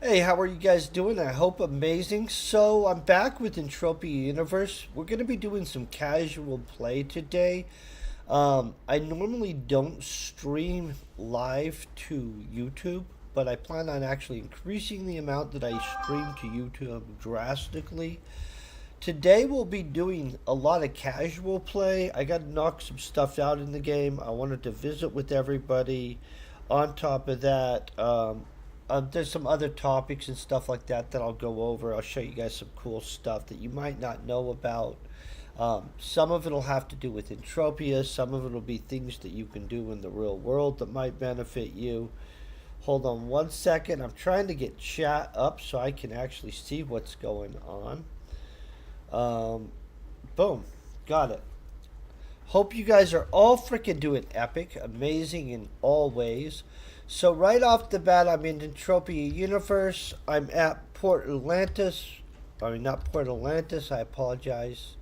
Hey, how are you guys doing? I hope amazing. So, I'm back with Entropia Universe. We're going to be doing some casual play today. I normally don't stream live to YouTube, but I plan on actually increasing the amount that I stream to YouTube drastically. Today, we'll be doing a lot of casual play. I got to knock some stuff out in the game. I wanted to visit with everybody. On top of that, there's some other topics and stuff like that that I'll go over. I'll show you guys some cool stuff that you might not know about. Some of it will have to do with entropia. Some of it will be things that you can do in the real world that might benefit you. Hold on one second. I'm trying to get chat up so I can actually see what's going on. Um, Boom. Got it. Hope you guys are all freaking doing epic, amazing in all ways. So right off the bat, I'm in Entropia Universe. I'm at Port Atlantis. I mean, not Port Atlantis. I apologize.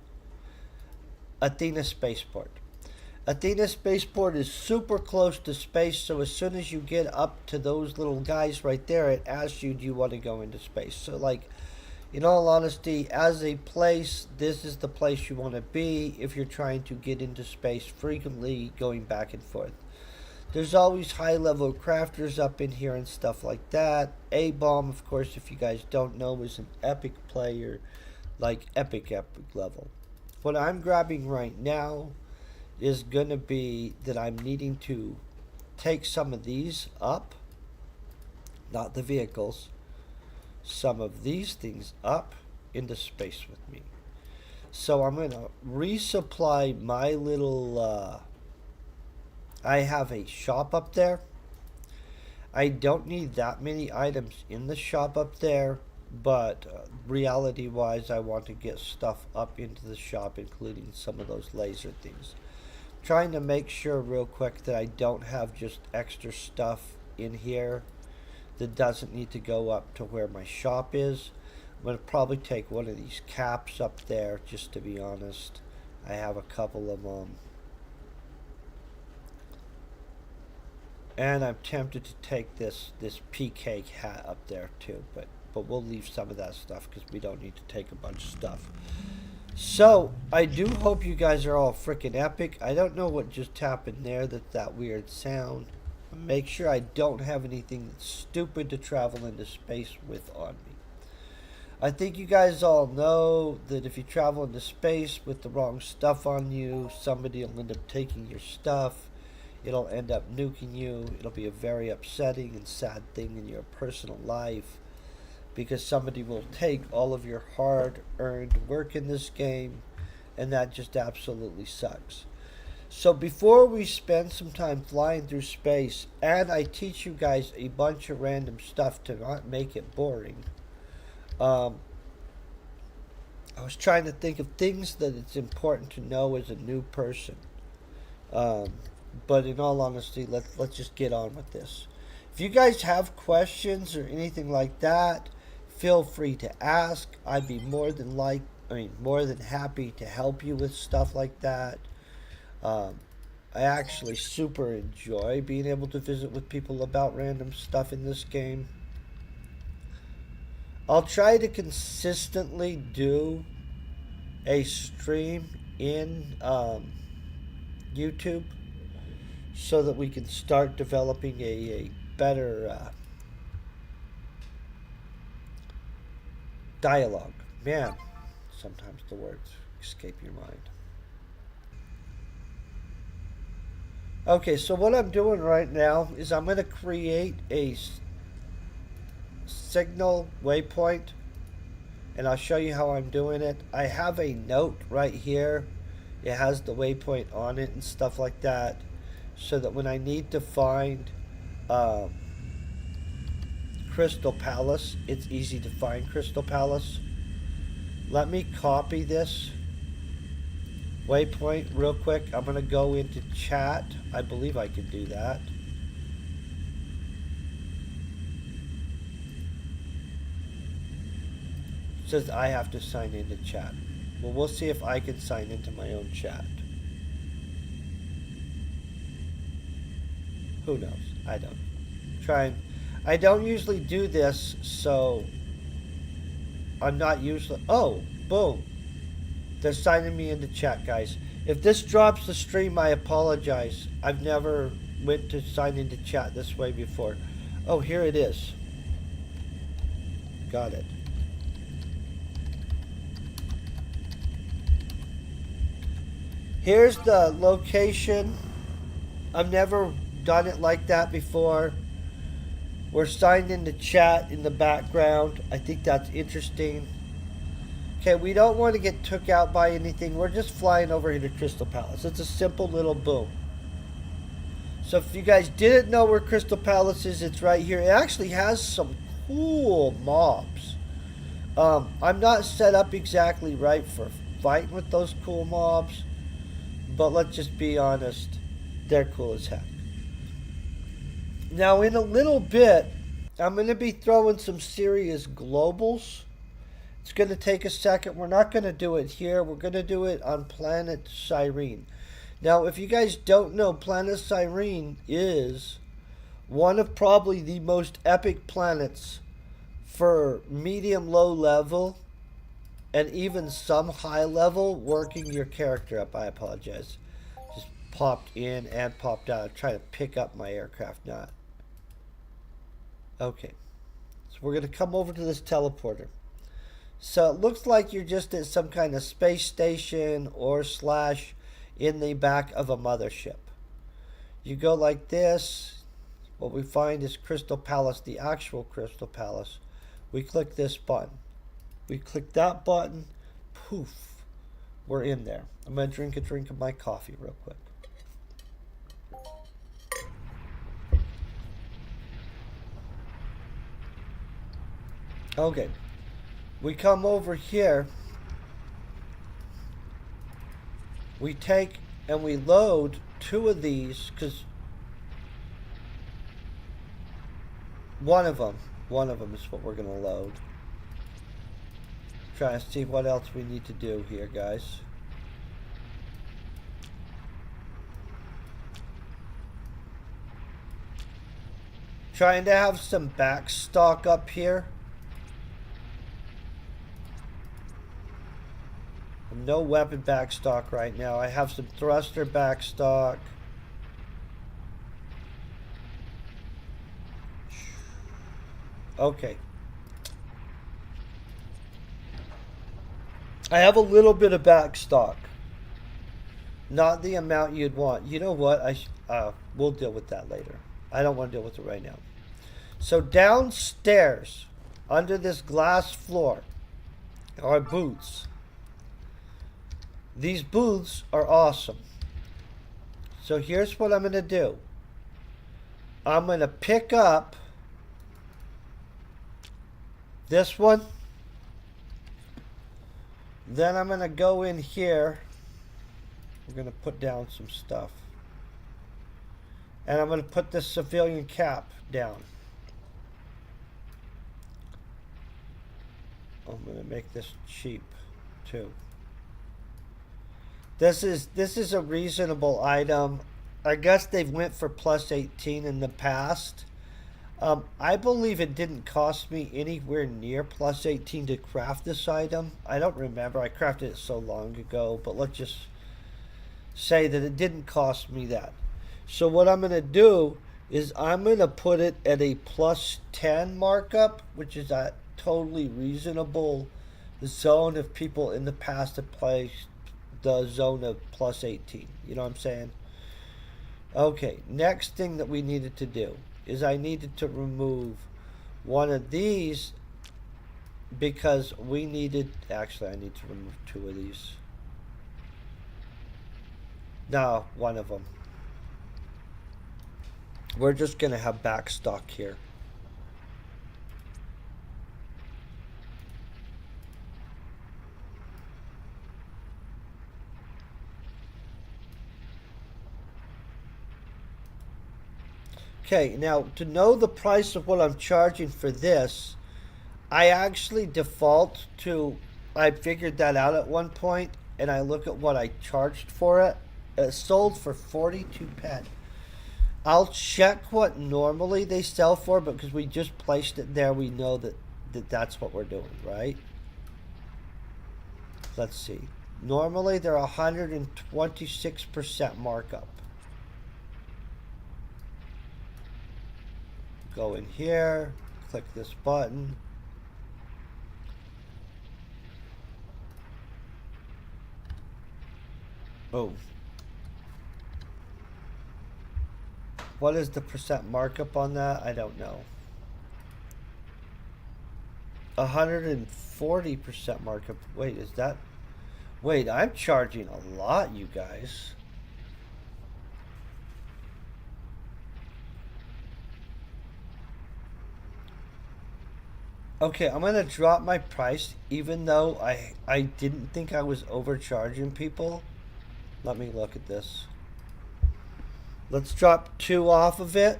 Athena Spaceport. Athena Spaceport is super close to space, so as soon as you get up to those little guys right there, it asks you, do you want to go into space? So, like, in all honesty, as a place, this is the place you want to be if you're trying to get into space frequently, going back and forth. There's always high level crafters up in here and stuff like that. A Bomb, of course, if you guys don't know, is an epic player, like epic level. What I'm grabbing right now is going to be that I'm needing to take some of these up, not the vehicles, some of these things up into space with me. So I'm going to resupply my little. I have a shop up there. I don't need that many items in the shop up there, but reality wise, I want to get stuff up into the shop, including some of those laser things. Trying to make sure real quick that I don't have just extra stuff in here that doesn't need to go up to where my shop is. I'm going to probably take one of these caps up there, just to be honest. I have a couple of them. And I'm tempted to take this PK hat up there too, but we'll leave some of that stuff because we don't need to take a bunch of stuff. So I do hope you guys are all freaking epic. I don't know what just happened there. That weird sound. Make sure I don't have anything stupid to travel into space with on me. I think you guys all know that if you travel into space with the wrong stuff on you, somebody will end up taking your stuff. It'll end up nuking you. It'll be a very upsetting and sad thing in your personal life because somebody will take all of your hard-earned work in this game, and that just absolutely sucks. So before we spend some time flying through space, and I teach you guys a bunch of random stuff to not make it boring, I was trying to think of things that it's important to know as a new person. Um, but in all honesty, let's just get on with this. If you guys have questions or anything like that, feel free to ask. I'd be more than happy to help you with stuff like that. Um, I actually super enjoy being able to visit with people about random stuff in this game. I'll try to consistently do a stream in YouTube so that we can start developing a better dialogue. Man, sometimes the words escape your mind. Okay, so what I'm doing right now is I'm going to create a signal waypoint, and I'll show you how I'm doing it. I have a note right here. It has the waypoint on it and stuff like that, so that when I need to find uh, Crystal Palace, it's easy to find Crystal Palace. Let me copy this waypoint real quick. I'm going to go into chat. I believe I can do that. It says I have to sign into chat. Well, we'll see if I can sign into my own chat. Who knows? I don't. I don't usually do this, so I'm not usually... Oh, boom. They're signing me into chat, guys. If this drops the stream, I apologize. I've never went to sign into chat this way before. Oh, here it is. Got it. Here's the location. I've never done it like that before. We're signed into chat in the background. I think that's interesting. Okay, we don't want to get took out by anything. We're just flying over here to Crystal Palace. It's a simple little boom. So if you guys didn't know where Crystal Palace is, it's right here. It actually has some cool mobs. I'm not set up exactly right for fighting with those cool mobs, but let's just be honest, they're cool as heck. Now in a little bit, I'm going to be throwing some serious globals. It's going to take a second. We're not going to do it here. We're going to do it on planet Cyrene. Now, if you guys don't know, planet Cyrene is one of probably the most epic planets for medium low level and even some high level working your character up. I apologize. Just popped in and popped out. I'm trying to pick up my aircraft, not. Okay. So we're going to come over to this teleporter. So it looks like you're just at some kind of space station or slash in the back of a mothership. You go like this. What we find is Crystal Palace, the actual Crystal Palace. We click this button. We click that button. Poof. We're in there. I'm going to drink a drink of my coffee real quick. Okay. We come over here. We take and we load 2 of these because one of them is what we're going to load. Trying to see what else we need to do here, guys. Trying to have some back stock up here. No weapon backstock right now. I have some thruster backstock. Okay. I have a little bit of backstock. Not the amount you'd want. You know what? We'll deal with that later. I don't want to deal with it right now. So downstairs, under this glass floor, are booths. These booths are awesome. So here's what I'm going to do. I'm going to pick up this one. Then I'm going to go in here. We're going to put down some stuff. And I'm going to put this civilian cap down. I'm going to make this cheap too. This is a reasonable item. I guess they've went for plus 18 in the past. I believe it didn't cost me anywhere near plus 18 to craft this item. I don't remember. I crafted it so long ago, but let's just say that it didn't cost me that. So what I'm going to do is I'm going to put it at a plus 10 markup, which is a totally reasonable zone if people in the past have placed the zone of plus 18. You know what I'm saying? Okay, next thing that we needed to do is I needed to remove one of these because we needed, actually I need to remove 2 of these. No, one of them. We're just going to have backstock here. Okay, now to know the price of what I'm charging for this, I actually default to, I figured that out at one point, and I look at what I charged for it. It sold for 42 pen. I'll check what normally they sell for, but because we just placed it there, we know that's what we're doing, right? Let's see. Normally they're 126% markup. Go in here, click this button. Oh. What is the percent markup on that? I don't know. 140% markup. Wait, is that... Wait, I'm charging a lot, you guys. Okay, I'm going to drop my price, even though I didn't think I was overcharging people. Let me look at this. Let's drop 2 off of it.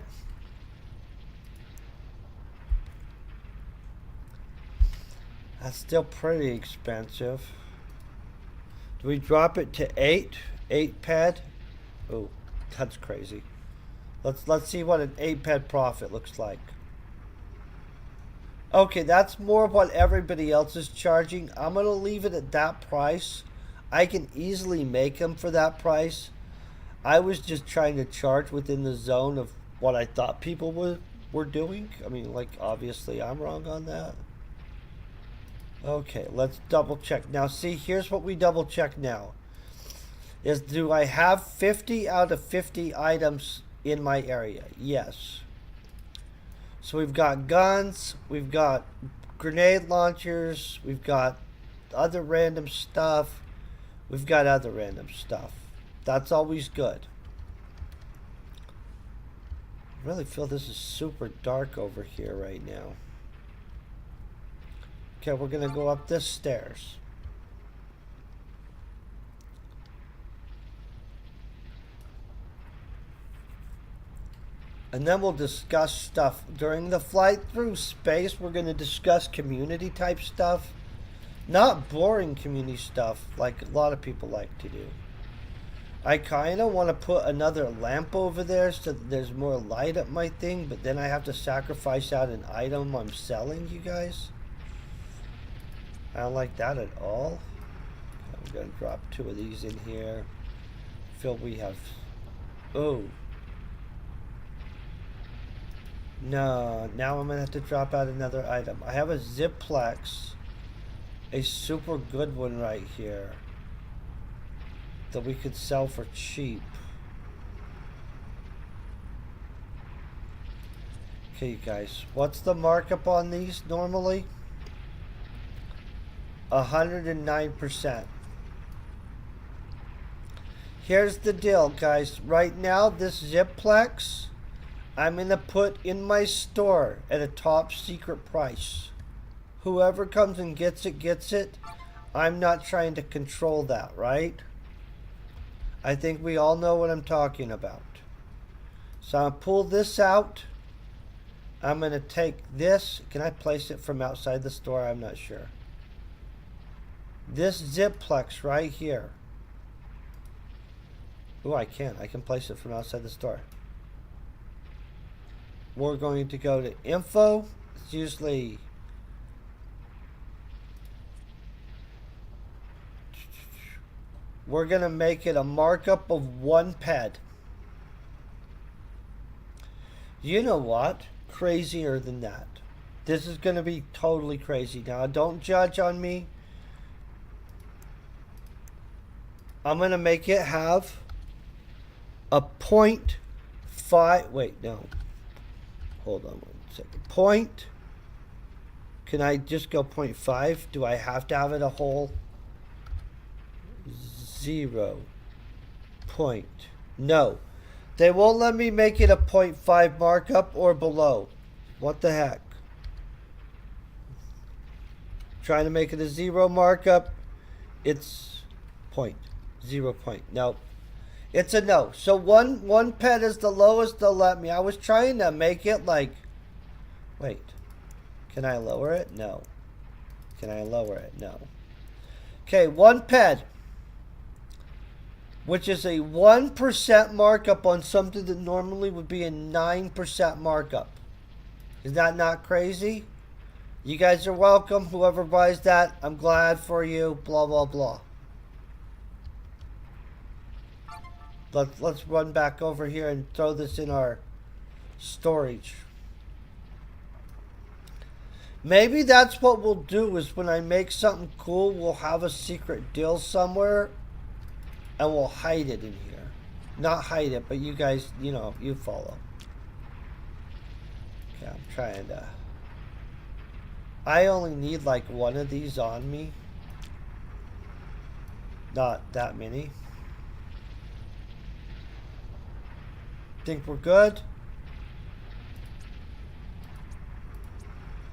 That's still pretty expensive. Do we drop it to 8? 8 pad? Oh, that's crazy. Let's see what an 8 pad profit looks like. Okay, that's more of what everybody else is charging. I'm going to leave it at that price. I can easily make them for that price. I was just trying to charge within the zone of what I thought people were doing. I mean, like, obviously I'm wrong on that. Okay, let's double check. Now, see, here's what we double check now. Is, do I have 50 out of 50 items in my area? Yes. So we've got guns, we've got grenade launchers, we've got other random stuff, we've got other random stuff. That's always good. I really feel this is super dark over here right now. Okay, we're going to go up this stairs. And then we'll discuss stuff. During the flight through space, we're going to discuss community type stuff. Not boring community stuff like a lot of people like to do. I kind of want to put another lamp over there so that there's more light at my thing, but then I have to sacrifice out an item I'm selling, you guys. I don't like that at all. I'm going to drop 2 of these in here. Feel we have... Oh. No, now I'm going to have to drop out another item. I have a Ziplex. A super good one right here. That we could sell for cheap. Okay, guys. What's the markup on these normally? 109%. Here's the deal, guys. Right now, this Ziplex, I'm going to put in my store at a top secret price. Whoever comes and gets it, gets it. I'm not trying to control that, right? I think we all know what I'm talking about. So I'll pull this out. I'm going to take this. Can I place it from outside the store? I'm not sure. This Ziplex right here. Oh, I can. I can place it from outside the store. We're going to go to info. It's usually... We're going to make it a markup of 1 ped. You know what? Crazier than that. This is going to be totally crazy. Now, don't judge on me. I'm going to make it have a 0.5. Wait, no. Hold on 1 second. Point. Can I just go 0.5? Do I have to have it a whole? 0 point. No. They won't let me make it a 0.5 markup or below. What the heck? Trying to make it a 0 markup. It's 0 point. Nope. It's a no. So one ped is the lowest they'll let me. I was trying to make it like... Wait. Can I lower it? No. Can I lower it? No. Okay, 1 ped. which is a 1% markup on something that normally would be a 9% markup. Is that not crazy? You guys are welcome. Whoever buys that, I'm glad for you. Blah, blah, blah. Let's run back over here and throw this in our storage. Maybe that's what we'll do, is when I make something cool, we'll have a secret deal somewhere and we'll hide it in here. Not hide it, but you guys, you know, you follow. Okay, I'm trying to... I only need like one of these on me. Not that many. Think we're good?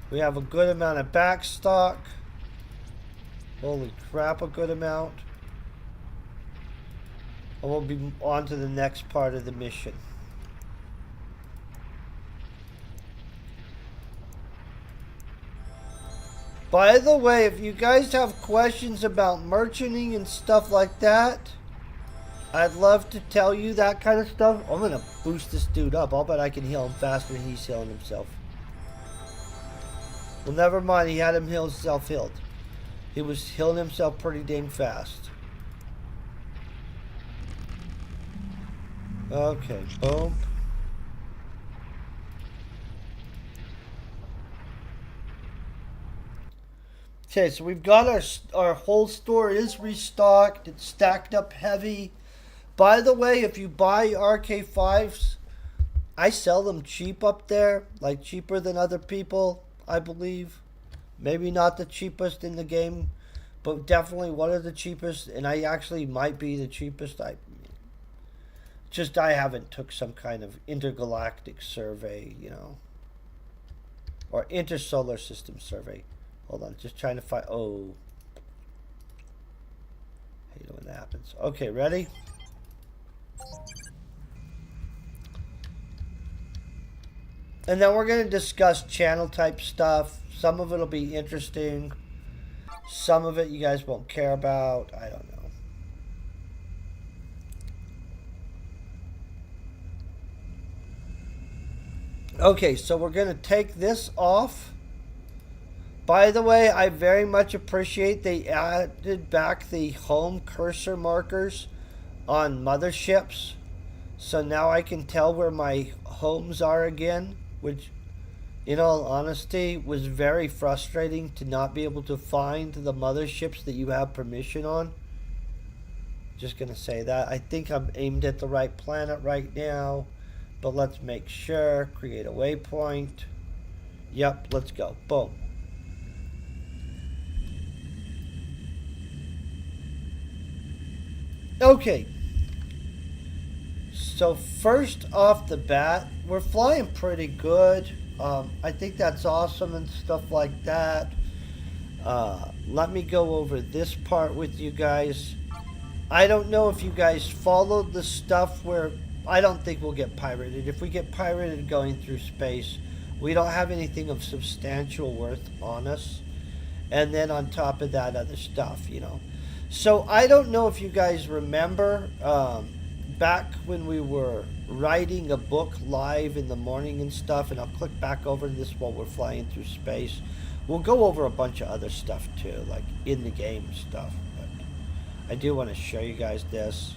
We have a good amount of backstock. Holy crap, a good amount. And we'll be on to the next part of the mission. By the way, if you guys have questions about merchanting and stuff like that, I'd love to tell you that kind of stuff. I'm going to boost this dude up. I'll bet I can heal him faster than he's healing himself. Well, never mind. He had him heal himself healed. He was healing himself pretty dang fast. Okay, boom. Okay, so we've got our whole store is restocked. It's stacked up heavy. By the way, if you buy RK5s, I sell them cheap up there, like cheaper than other people, I believe. Maybe not the cheapest in the game, but definitely one of the cheapest, and I actually might be the cheapest. I haven't took some kind of intergalactic survey, you know, or intersolar system survey. Hold on, just trying to find. Oh, I hate it when that happens. Okay, ready? And then we're going to discuss channel type stuff. Some of it will be interesting. Some of it you guys won't care about. I don't know. Okay, so we're going to take this off. By the way, I very much appreciate they added back the home cursor markers on motherships. So now I can tell where my homes are again, which, in all honesty, was very frustrating to not be able to find the motherships that you have permission on. Just going to say that. I think I'm aimed at the right planet right now, but let's make sure. Create a waypoint. Yep, let's go. Boom. Okay, so first off the bat, we're flying pretty good. I think that's awesome and stuff like that. Let me go over this part with you guys. I don't know if you guys followed the stuff where... I don't think we'll get pirated. If we get pirated going through space, we don't have anything of substantial worth on us. And then on top of that, other stuff, you know. So I don't know if you guys remember back when we were writing a book live in the morning and stuff, and I'll click back over this while we're flying through space. We'll go over a bunch of other stuff too, like in the game stuff, but I do want to show you guys this.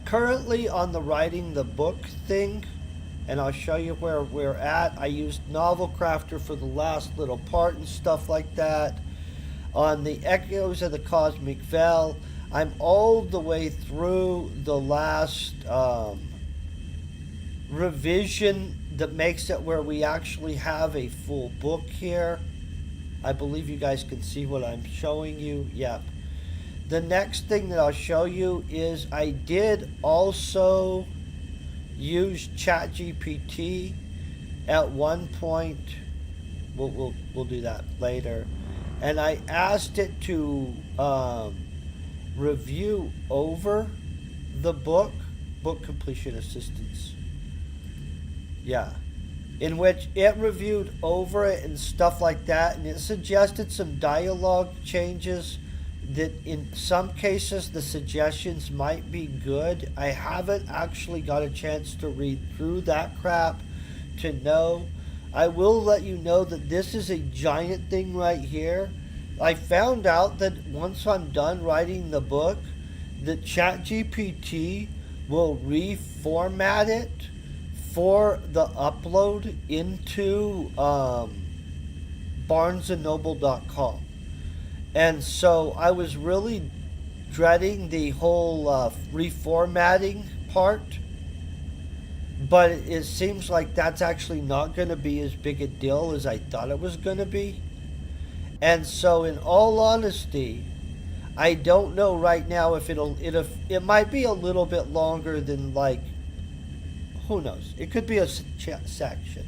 Currently on the writing the book thing, and I'll show you where we're at. I used Novel Crafter for the last little part and stuff like that. On the Echoes of the Cosmic Veil, I'm all the way through the last revision that makes it where we actually have a full book here. I believe you guys can see what I'm showing you. Yep. The next thing that I'll show you is I did also use ChatGPT at one point. We'll do that later. And I asked it to review over the book completion assistance. Yeah. In which it reviewed over it and stuff like that, and it suggested some dialogue changes that in some cases the suggestions might be good. I haven't actually got a chance to read through that crap to know. I will let you know that this is a giant thing right here. I found out that once I'm done writing the book, that ChatGPT will reformat it for the upload into barnesandnoble.com. And so I was really dreading the whole reformatting part, but it seems like that's actually not going to be as big a deal as I thought it was going to be. And so, in all honesty, I don't know right now if it might be a little bit longer than, like, who knows? It could be a section.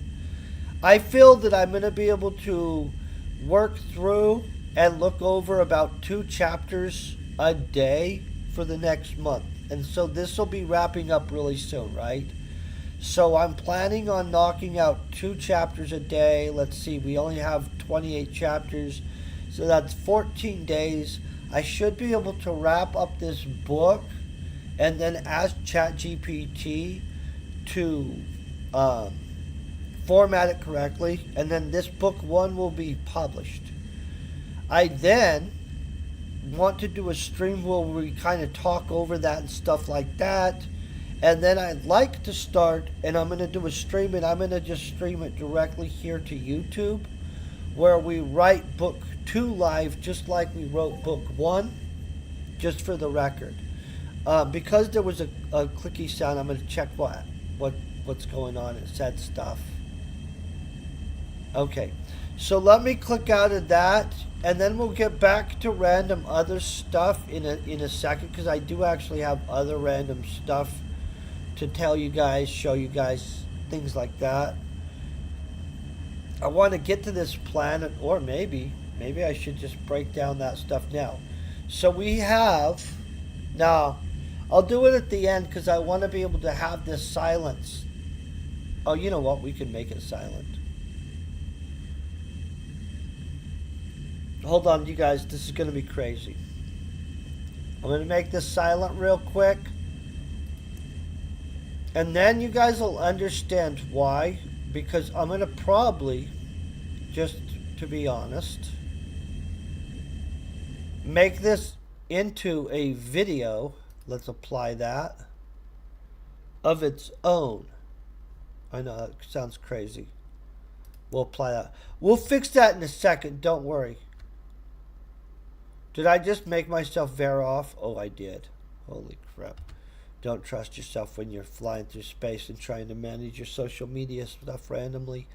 I feel that I'm going to be able to work through and look over about 2 chapters a day for the next month. And so this will be wrapping up really soon, right? So I'm planning on knocking out 2 chapters a day. Let's see, we only have 28 chapters. So that's 14 days. I should be able to wrap up this book and then ask ChatGPT to format it correctly. And then this book 1 will be published. I then want to do a stream where we kind of talk over that and stuff like that. And then I'd like to start, and I'm going to do a stream, and I'm going to just stream it directly here to YouTube, where we write book 2 live just like we wrote book 1, just for the record. Because there was a clicky sound, I'm going to check what's going on. It said stuff. Okay, so let me click out of that, and then we'll get back to random other stuff in a second, because I do actually have other random stuff to tell you guys, show you guys, things like that. I want to get to this planet, or maybe I should just break down that stuff now. So we have, now, I'll do it at the end because I want to be able to have this silence. Oh, you know what? We can make it silent. Hold on, you guys. This is going to be crazy. I'm going to make this silent real quick. And then you guys will understand why. Because I'm going to probably, just to be honest, make this into a video. Let's apply that. Of its own. I know that sounds crazy. We'll apply that. We'll fix that in a second. Don't worry. Did I just make myself veer off? Oh, I did. Holy crap. Don't trust yourself when you're flying through space and trying to manage your social media stuff randomly.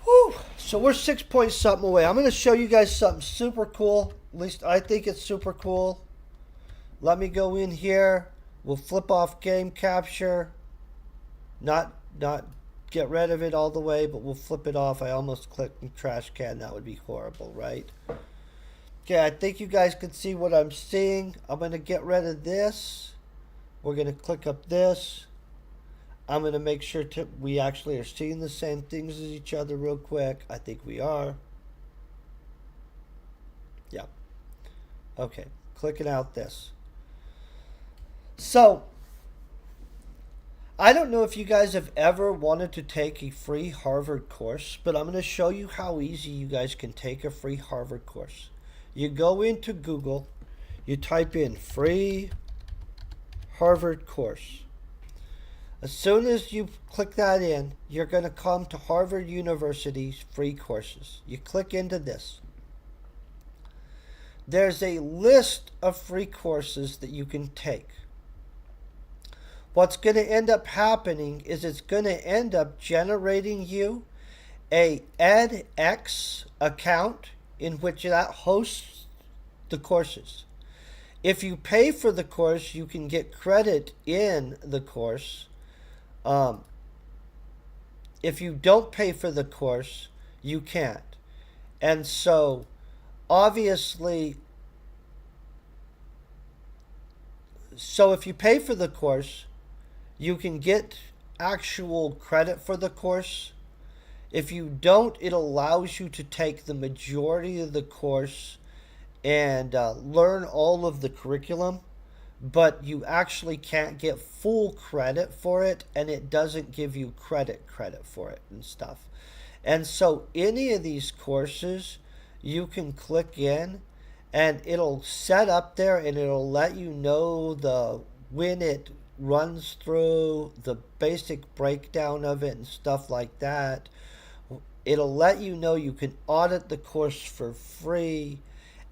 Whew. So we're 6 point something away. I'm going to show you guys something super cool. At least I think it's super cool. Let me go in here. We'll flip off game capture. Not get rid of it all the way, but we'll flip it off. I almost clicked in trash can. That would be horrible, right? Okay, I think you guys can see what I'm seeing. I'm going to get rid of this. We're going to click up this. I'm going to make sure we actually are seeing the same things as each other real quick. I think we are. Yeah. Okay, clicking out this. So, I don't know if you guys have ever wanted to take a free Harvard course, but I'm going to show you how easy you guys can take a free Harvard course. You go into Google, you type in free Harvard course. As soon as you click that in, you're going to come to Harvard University's free courses. You click into this. There's a list of free courses that you can take. What's going to end up happening is it's going to end up generating you a edX account in which that hosts the courses. If you pay for the course, you can get credit in the course. If you don't pay for the course, you can't. And so, obviously, if you pay for the course, you can get actual credit for the course. If you don't, it allows you to take the majority of the course and learn all of the curriculum, but you actually can't get full credit for it, and it doesn't give you credit for it and stuff. And so any of these courses, you can click in and it'll set up there and it'll let you know the when it runs through, the basic breakdown of it and stuff like that. It'll let you know you can audit the course for free.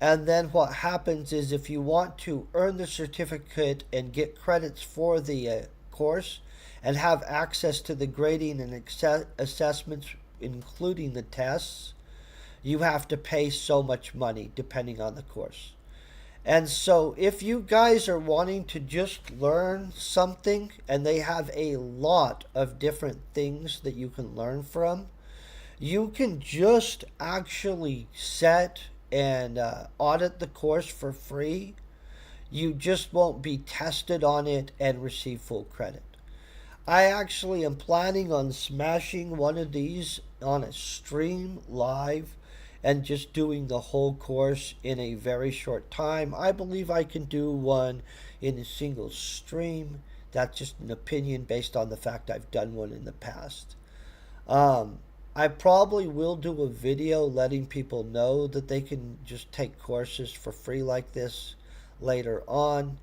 And then what happens is if you want to earn the certificate and get credits for the course and have access to the grading and assessments, including the tests, you have to pay so much money depending on the course. And so if you guys are wanting to just learn something, and they have a lot of different things that you can learn from, you can just actually set and audit the course for free. You just won't be tested on it and receive full credit. I actually am planning on smashing one of these on a stream live and just doing the whole course in a very short time. I believe I can do one in a single stream. That's just an opinion based on the fact I've done one in the past. I probably will do a video letting people know that they can just take courses for free like this later on.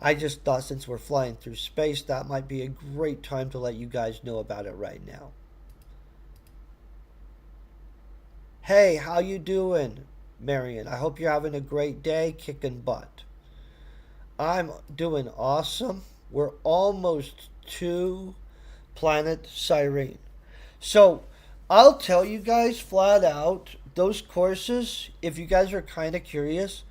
I just thought since we're flying through space, that might be a great time to let you guys know about it right now. Hey, how you doing, Marion? I hope you're having a great day, kicking butt. I'm doing awesome. We're almost to planet Cyrene. So, I'll tell you guys flat out, those courses, if you guys are kind of curious,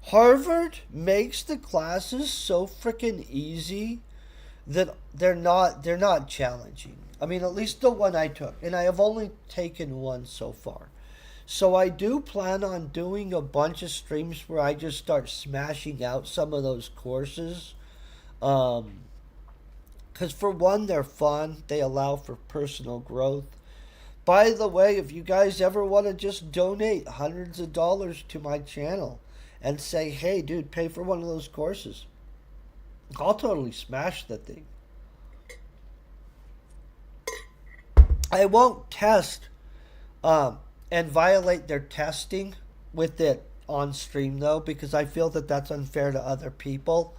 Harvard makes the classes so freaking easy that they're not challenging. I mean, at least the one I took, and I have only taken one so far. So I do plan on doing a bunch of streams where I just start smashing out some of those courses. Because for one, they're fun. They allow for personal growth. By the way, if you guys ever want to just donate hundreds of dollars to my channel and say, hey, dude, pay for one of those courses, I'll totally smash the thing. I won't test and violate their testing with it on stream, though, because I feel that that's unfair to other people.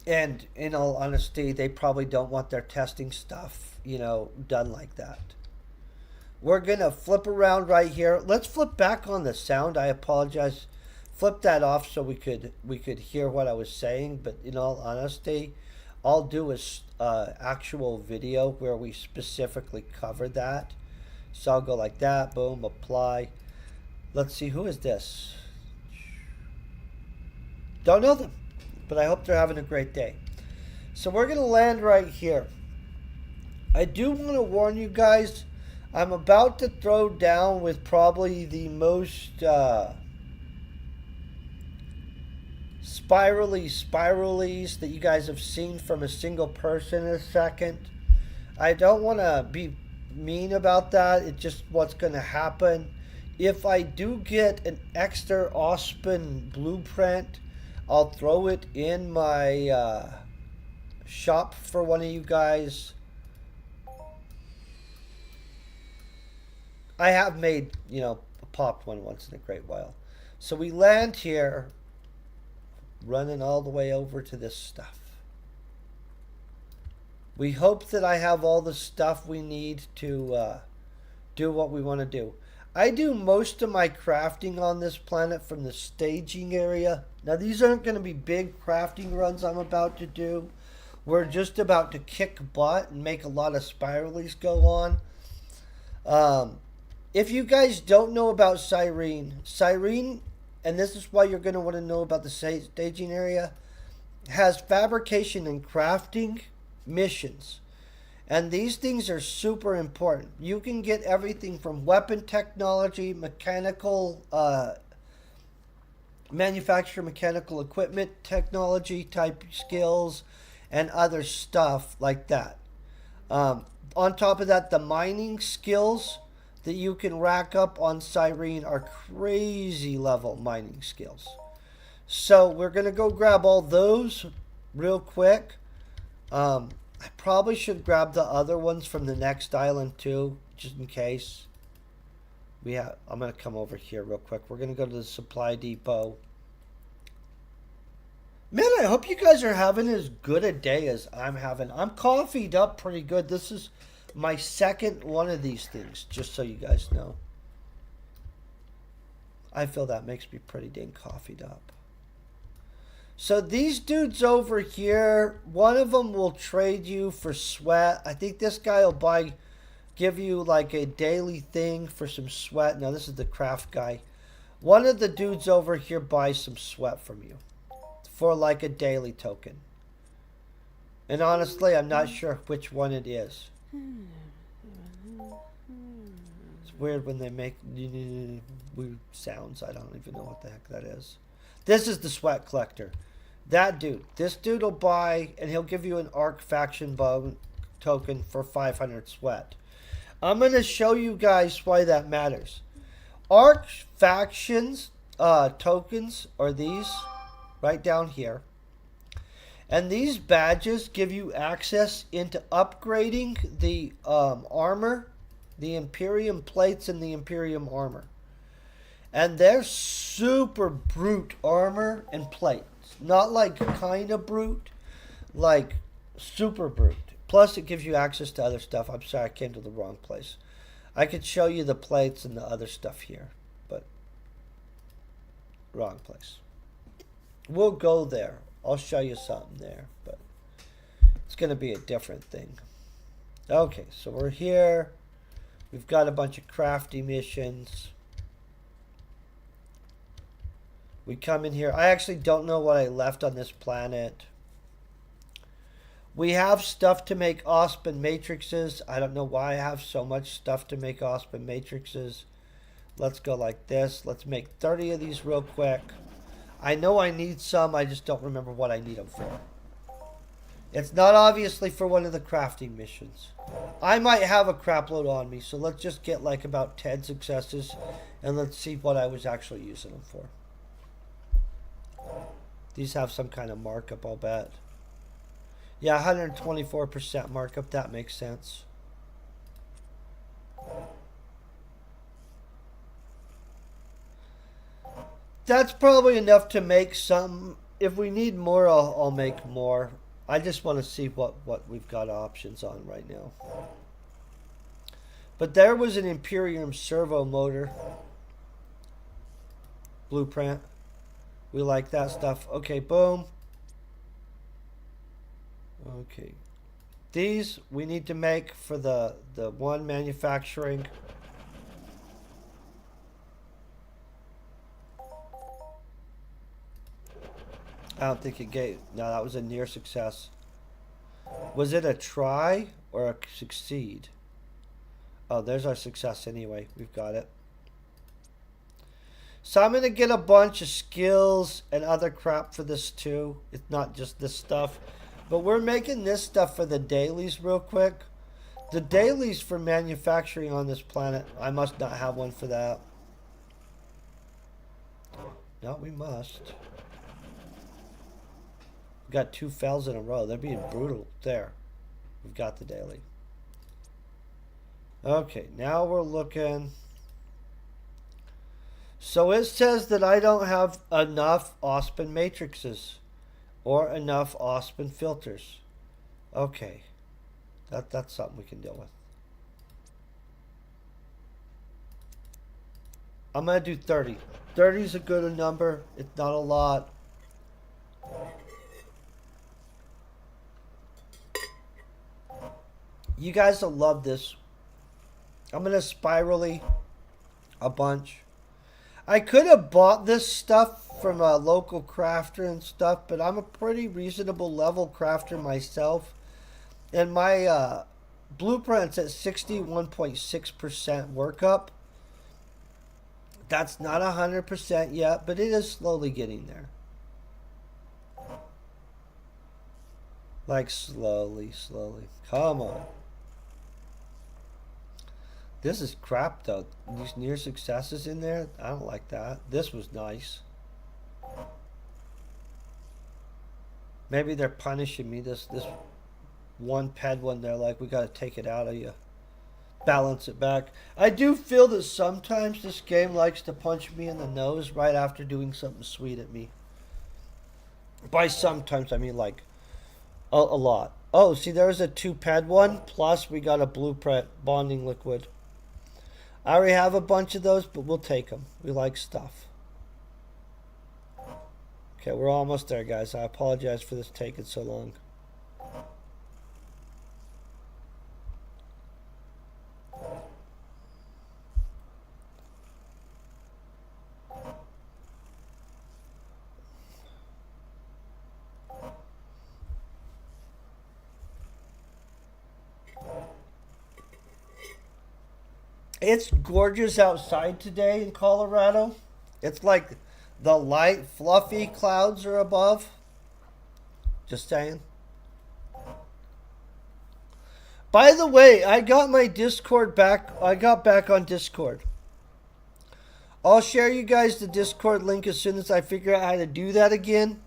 And in all honesty, they probably don't want their testing stuff, done like that. We're going to flip around right here. Let's flip back on the sound. I apologize. Flip that off so we could hear what I was saying. But in all honesty, I'll do a actual video where we specifically cover that. So I'll go like that. Boom. Apply. Let's see. Who is this? Don't know them. But I hope they're having a great day. So we're going to land right here. I do want to warn you guys, I'm about to throw down with probably the most spiralies that you guys have seen from a single person in a second. I don't want to be mean about that. It's just what's going to happen. If I do get an extra Ozpyn blueprint, I'll throw it in my shop for one of you guys. I have made, popped one once in a great while. So we land here, running all the way over to this stuff. We hope that I have all the stuff we need to do what we want to do. I do most of my crafting on this planet from the staging area. Now, these aren't going to be big crafting runs I'm about to do. We're just about to kick butt and make a lot of spiralies go on. If you guys don't know about Cyrene, and this is why you're going to want to know about the staging area, has fabrication and crafting missions. And these things are super important. You can get everything from weapon technology, mechanical, manufacture mechanical equipment technology type skills, and other stuff like that. On top of that, the mining skills, that you can rack up on Cyrene are crazy level mining skills. So we're going to go grab all those real quick. I probably should grab the other ones from the next island too, just in case. I'm going to come over here real quick. We're going to go to the supply depot. Man, I hope you guys are having as good a day as I'm having. I'm coffeeed up pretty good. This is my second one of these things, just so you guys know. I feel that makes me pretty dang coffeeed up. So these dudes over here, one of them will trade you for sweat. I think this guy will give you like a daily thing for some sweat. Now this is the craft guy. One of the dudes over here buys some sweat from you for like a daily token. And honestly, I'm not sure which one it is. It's weird when they make weird sounds. I don't even know what the heck that is. This is the sweat collector. That dude. This dude will buy, and he'll give you an ARC faction bone token for 500 sweat. I'm going to show you guys why that matters. ARC factions tokens are these right down here. And these badges give you access into upgrading the armor, the Imperium plates, and the Imperium armor. And they're super brute armor and plates. Not like kind of brute, like super brute. Plus it gives you access to other stuff. I'm sorry, I came to the wrong place. I could show you the plates and the other stuff here, but wrong place. We'll go there. I'll show you something there, but it's going to be a different thing. Okay, so we're here. We've got a bunch of crafty missions. We come in here. I actually don't know what I left on this planet. We have stuff to make Ozpyn matrices. I don't know why I have so much stuff to make Ozpyn matrices. Let's go like this. Let's make 30 of these real quick. I know I need some. I just don't remember what I need them for. It's not obviously for one of the crafting missions. I might have a crap load on me. So let's just get like about 10 successes. And let's see what I was actually using them for. These have some kind of markup, I'll bet. Yeah, 124% markup. That makes sense. That's probably enough to make some. If we need more, I'll make more. I just want to see what we've got options on right now. But there was an Imperium servo motor blueprint. We like that stuff. Okay, boom. Okay. These we need to make for the one manufacturing. I don't think it gave. No, that was a near success. Was it a try or a succeed? Oh, there's our success anyway. We've got it. So I'm going to get a bunch of skills and other crap for this too. It's not just this stuff. But we're making this stuff for the dailies real quick. The dailies for manufacturing on this planet. I must not have one for that. No, we must. We've got 2 fails in a row. They're being brutal. There. We've got the daily. Okay, now we're looking. So it says that I don't have enough Ozpyn matrices or enough Ozpyn filters. Okay. That's something we can deal with. I'm going to do 30. 30 is a good number. It's not a lot. You guys will love this. I'm going to spirally a bunch. I could have bought this stuff from a local crafter and stuff, but I'm a pretty reasonable level crafter myself. And my blueprint's at 61.6% workup. That's not 100% yet, but it is slowly getting there. Like slowly. Come on. This is crap though. These near successes in there, I don't like that. This was nice. Maybe they're punishing me. This one ped one, they're like, we got to take it out of you. Balance it back. I do feel that sometimes this game likes to punch me in the nose right after doing something sweet at me. By sometimes, I mean like a lot. Oh, see, there's a 2-ped one, plus we got a blueprint bonding liquid. I already have a bunch of those, but we'll take them. We like stuff. Okay, we're almost there, guys. I apologize for this taking so long. It's gorgeous outside today in Colorado. It's like the light, fluffy clouds are above. Just saying. By the way, I got my Discord back. I got back on Discord. I'll share you guys the Discord link as soon as I figure out how to do that again.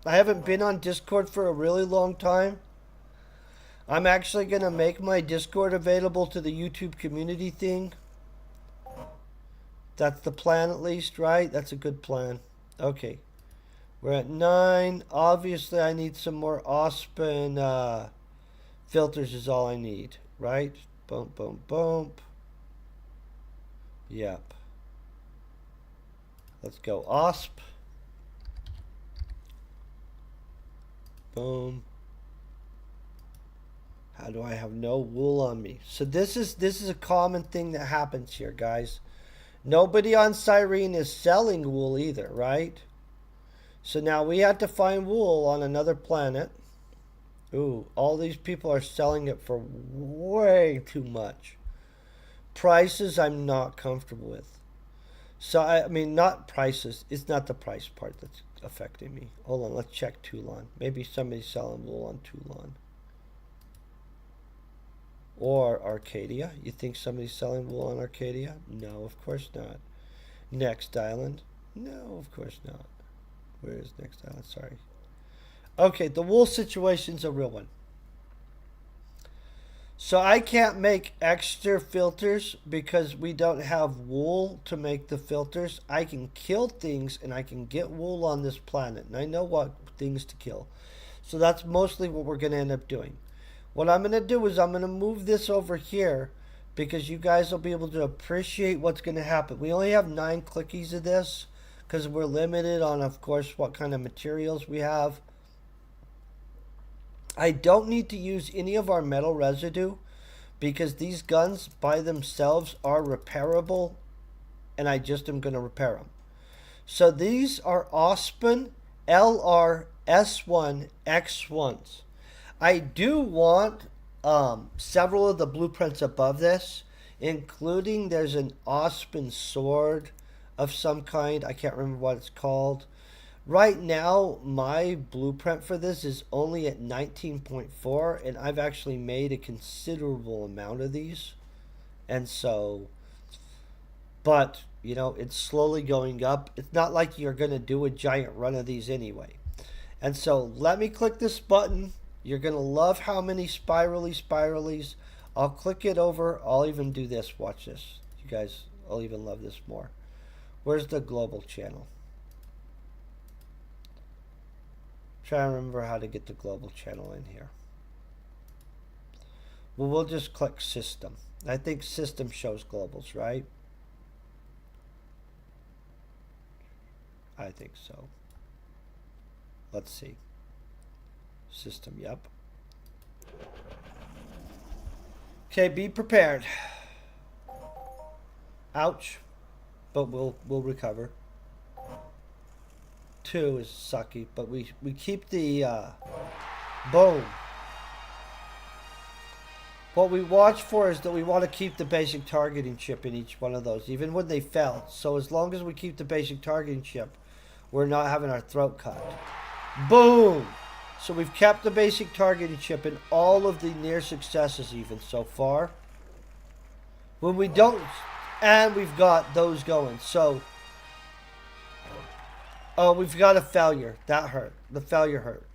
I haven't been on Discord for a really long time. I'm actually going to make my Discord available to the YouTube community thing. That's the plan at least, right? That's a good plan. Okay. We're at 9. Obviously, I need some more Ozpyn filters is all I need, right? Boom, boom, boom. Yep. Let's go Ozp. Boom. How do I have no wool on me? So this is a common thing that happens here, guys. Nobody on Cyrene is selling wool either, right? So now we have to find wool on another planet. Ooh, all these people are selling it for way too much. Prices I'm not comfortable with. So, I mean, not prices. It's not the price part that's affecting me. Hold on, let's check Toulon. Maybe somebody's selling wool on Toulon. Or Arcadia. You think somebody's selling wool on Arcadia? No, of course not. Next island? No, of course not. Where is next island? Sorry. Okay, the wool situation's a real one. So I can't make extra filters because we don't have wool to make the filters. I can kill things and I can get wool on this planet. And I know what things to kill. So that's mostly what we're going to end up doing. What I'm going to do is I'm going to move this over here because you guys will be able to appreciate what's going to happen. We only have 9 clickies of this because we're limited on, of course, what kind of materials we have. I don't need to use any of our metal residue because these guns by themselves are repairable and I just am going to repair them. So these are Ozpyn LR-S1 X1s. I do want several of the blueprints above this, including there's an Ozpyn sword of some kind. I can't remember what it's called. Right now, my blueprint for this is only at 19.4, and I've actually made a considerable amount of these. And so, but, you know, it's slowly going up. It's not like you're going to do a giant run of these anyway. And so, let me click this button. You're going to love how many spiralies. I'll click it over. I'll even do this. Watch this. You guys, I'll even love this more. Where's the global channel? Try to remember how to get the global channel in here. Well, we'll just click system. I think system shows globals, right? I think so. Let's see. System, yep. Okay, be prepared. Ouch. But we'll recover. 2 is sucky, but we keep the boom. What we watch for is that we want to keep the basic targeting chip in each one of those, even when they fail. So as long as we keep the basic targeting chip, we're not having our throat cut. Boom! So we've kept the basic targeting chip in all of the near successes even so far. When we don't, and we've got those going. So, oh, we've got a failure. That hurt. The failure hurt.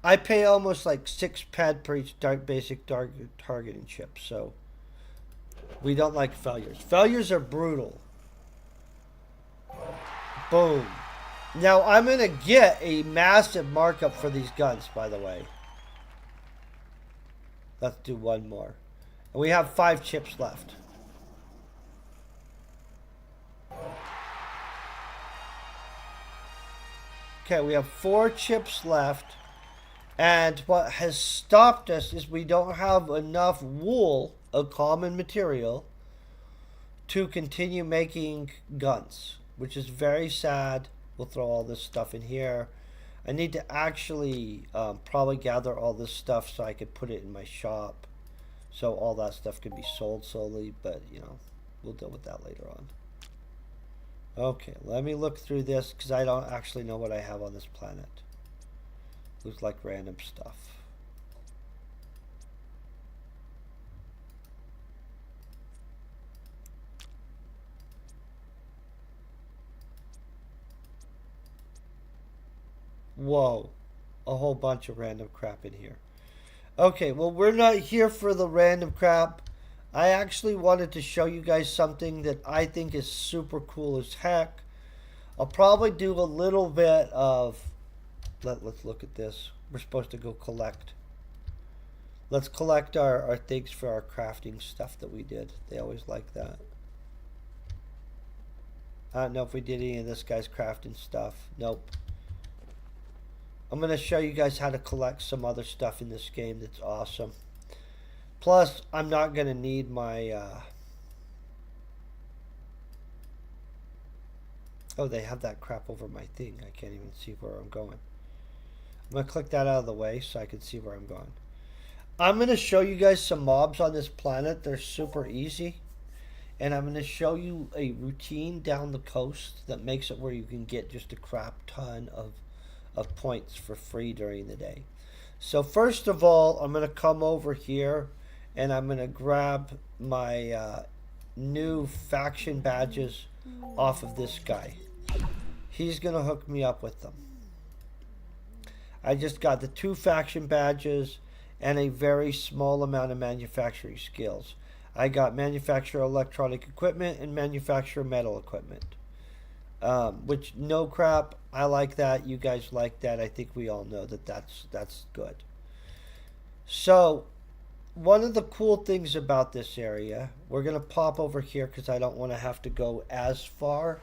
I pay almost like 6 pad per each basic targeting chip. So, we don't like failures. Failures are brutal. Boom. Now, I'm going to get a massive markup for these guns, by the way. Let's do one more. And we have 5 chips left. Okay, we have 4 chips left. And what has stopped us is we don't have enough wool, a common material, to continue making guns, which is very sad. We'll throw all this stuff in here. I need to actually probably gather all this stuff so I could put it in my shop. So all that stuff can be sold slowly, but you know, we'll deal with that later on. Okay, let me look through this because I don't actually know what I have on this planet. Looks like random stuff. Whoa, a whole bunch of random crap in here. Okay, well, we're not here for the random crap. I actually wanted to show you guys something that I think is super cool as heck. I'll probably do a little bit of... Let's look at this. We're supposed to go collect. Let's collect our things for our crafting stuff that we did. They always like that. I don't know if we did any of this guy's crafting stuff. Nope. I'm going to show you guys how to collect some other stuff in this game that's awesome. Plus, I'm not going to need my... Oh, they have that crap over my thing. I can't even see where I'm going. I'm going to click that out of the way so I can see where I'm going. I'm going to show you guys some mobs on this planet. They're super easy. And I'm going to show you a routine down the coast that makes it where you can get just a crap ton of points for free during the day. So first of all, I'm going to come over here and I'm going to grab my new faction badges off of this guy. He's going to hook me up with them. I just got the 2 faction badges and a very small amount of manufacturing skills. I got manufacture electronic equipment and manufacture metal equipment. Which, no crap, I like that. You guys like that. I think we all know that that's good. So, one of the cool things about this area, we're going to pop over here because I don't want to have to go as far.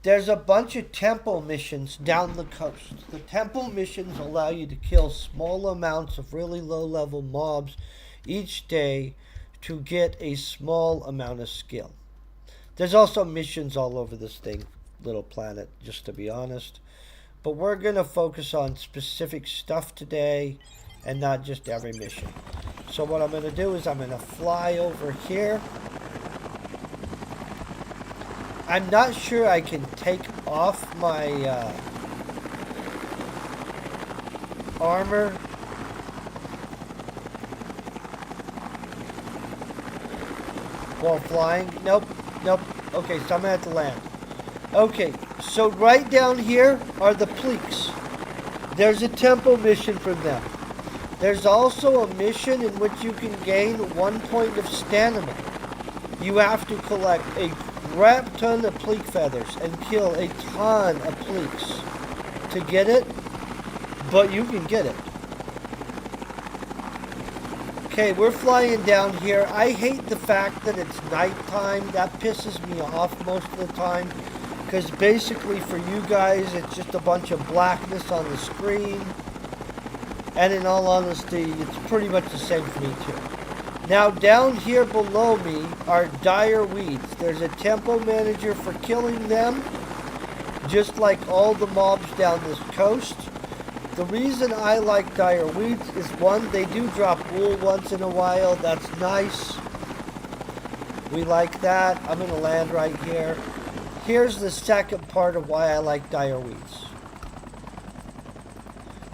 There's a bunch of temple missions down the coast. The temple missions allow you to kill small amounts of really low-level mobs each day to get a small amount of skill. There's also missions all over this little planet, just to be honest. But we're going to focus on specific stuff today and not just every mission. So what I'm going to do is I'm going to fly over here. I'm not sure I can take off my armor. While flying. Nope. Okay, so I'm going to have to land. Okay, so right down here are the Pleeks. There's a temple mission for them. There's also a mission in which you can gain 1 point of stamina. You have to collect a crap ton of Pleek feathers and kill a ton of Pleeks to get it, but you can get it. Okay, we're flying down here. I hate the fact that it's nighttime. That pisses me off most of the time. Because basically for you guys, it's just a bunch of blackness on the screen. And in all honesty, it's pretty much the same for me too. Now down here below me are dire weeds. There's a temple manager for killing them. Just like all the mobs down this coast. The reason I like dire weeds is, one, they do drop wool once in a while. That's nice. We like that. I'm going to land right here. Here's the second part of why I like dire weeds.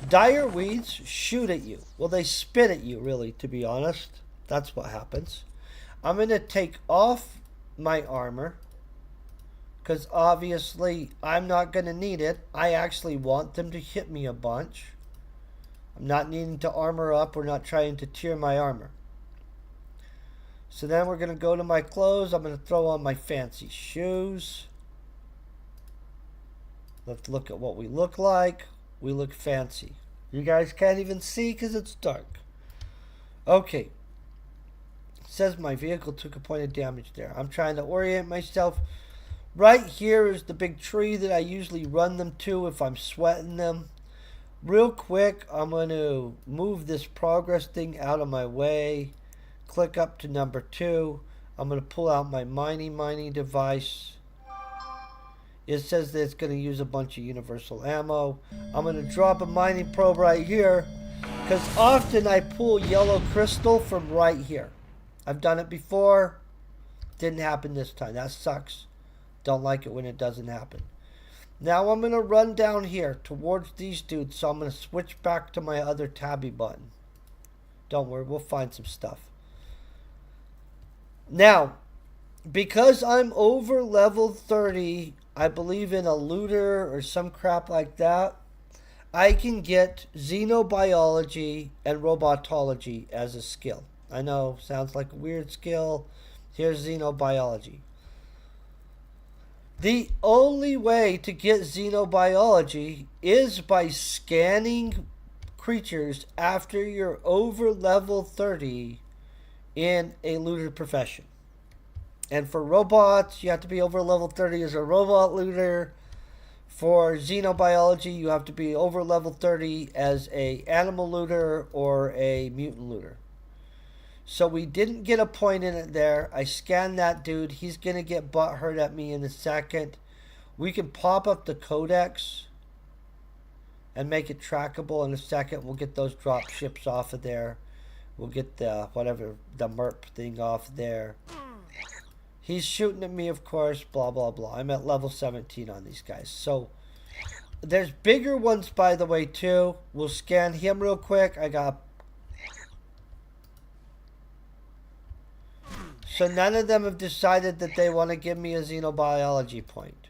Dire weeds shoot at you. Well, they spit at you, really, to be honest. That's what happens. I'm going to take off my armor, because obviously I'm not going to need it. I actually want them to hit me a bunch. I'm not needing to armor up. We're not trying to tier my armor. So then we're going to go to my clothes. I'm going to throw on my fancy shoes. Let's look at what we look like. We look fancy. You guys can't even see because it's dark. Okay. It says my vehicle took a point of damage there. I'm trying to orient myself. Right here is the big tree that I usually run them to if I'm sweating them. Real quick, I'm going to move this progress thing out of my way. Click up to number 2. I'm going to pull out my mining device. It says that it's going to use a bunch of universal ammo. I'm going to drop a mining probe right here, because often I pull yellow crystal from right here. I've done it before. Didn't happen this time. That sucks. Don't like it when it doesn't happen. Now I'm going to run down here towards these dudes, so I'm going to switch back to my other tabby button. Don't worry, we'll find some stuff. Now, because I'm over level 30, I believe in a looter or some crap like that, I can get xenobiology and robotology as a skill. I know, sounds like a weird skill. Here's xenobiology. The only way to get xenobiology is by scanning creatures after you're over level 30 in a looter profession. And for robots, you have to be over level 30 as a robot looter. For xenobiology, you have to be over level 30 as a animal looter or a mutant looter. So we didn't get a point in it there. I scanned that dude. He's going to get butthurt at me in a second. We can pop up the codex and make it trackable in a second. We'll get those drop ships off of there. We'll get the, whatever, the MERP thing off there. He's shooting at me, of course, blah, blah, blah. I'm at level 17 on these guys. So, there's bigger ones, by the way, too. We'll scan him real quick. So none of them have decided that they want to give me a xenobiology point.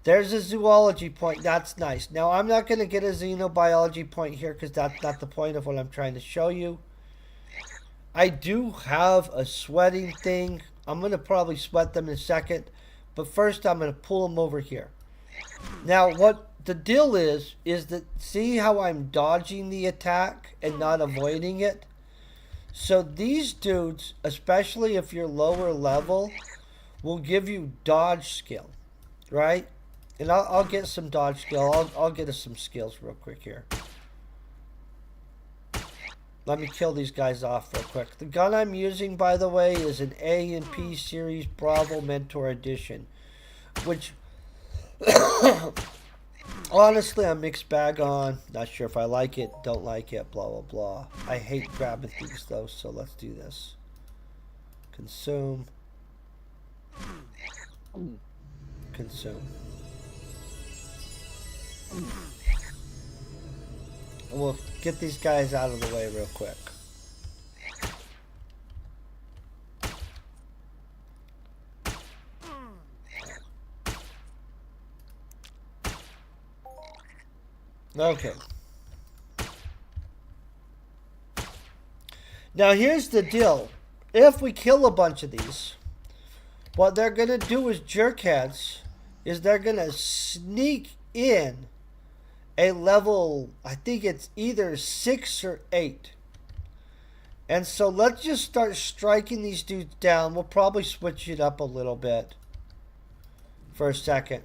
There's a zoology point. That's nice. Now, I'm not going to get a xenobiology point here because that's not the point of what I'm trying to show you. I do have a sweating thing. I'm going to probably sweat them in a second. But first, I'm going to pull them over here. Now, what the deal is that see how I'm dodging the attack and not avoiding it? So these dudes, especially if you're lower level, will give you dodge skill, right? And I'll get some dodge skill. I'll get us some skills real quick here. Let me kill these guys off real quick. The gun I'm using, by the way, is an A&P Series Bravo Mentor Edition, which honestly I'm mixed bag on. Not sure if I like it, don't like it, blah, blah, blah. I hate grabbing things though, so let's do this. Consume. Consume. And we'll get these guys out of the way real quick. Okay. Now here's the deal. If we kill a bunch of these, what they're going to do as jerkheads is they're going to sneak in a level, I think it's either 6 or 8. And so let's just start striking these dudes down. We'll probably switch it up a little bit for a second.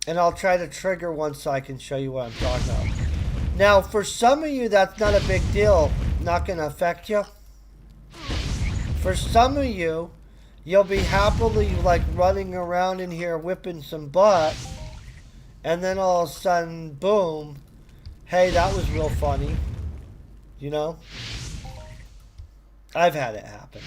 And I'll try to trigger one so I can show you what I'm talking about. Now, for some of you, that's not a big deal. Not going to affect you. For some of you, you'll be happily like running around in here whipping some butt. And then all of a sudden, boom. Hey, that was real funny. You know? I've had it happen.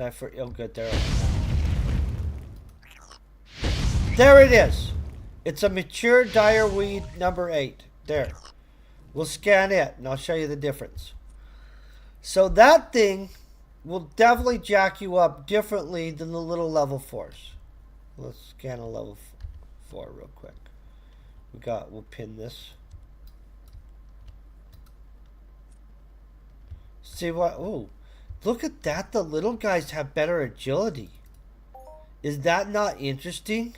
Did I for? Oh, good. There. There it is. It's a mature dire weed number 8. There. We'll scan it, and I'll show you the difference. So that thing will definitely jack you up differently than the little level 4s. Let's scan a level 4 real quick. We'll pin this. See what? Oh, look at that. The little guys have better agility. Is that not interesting?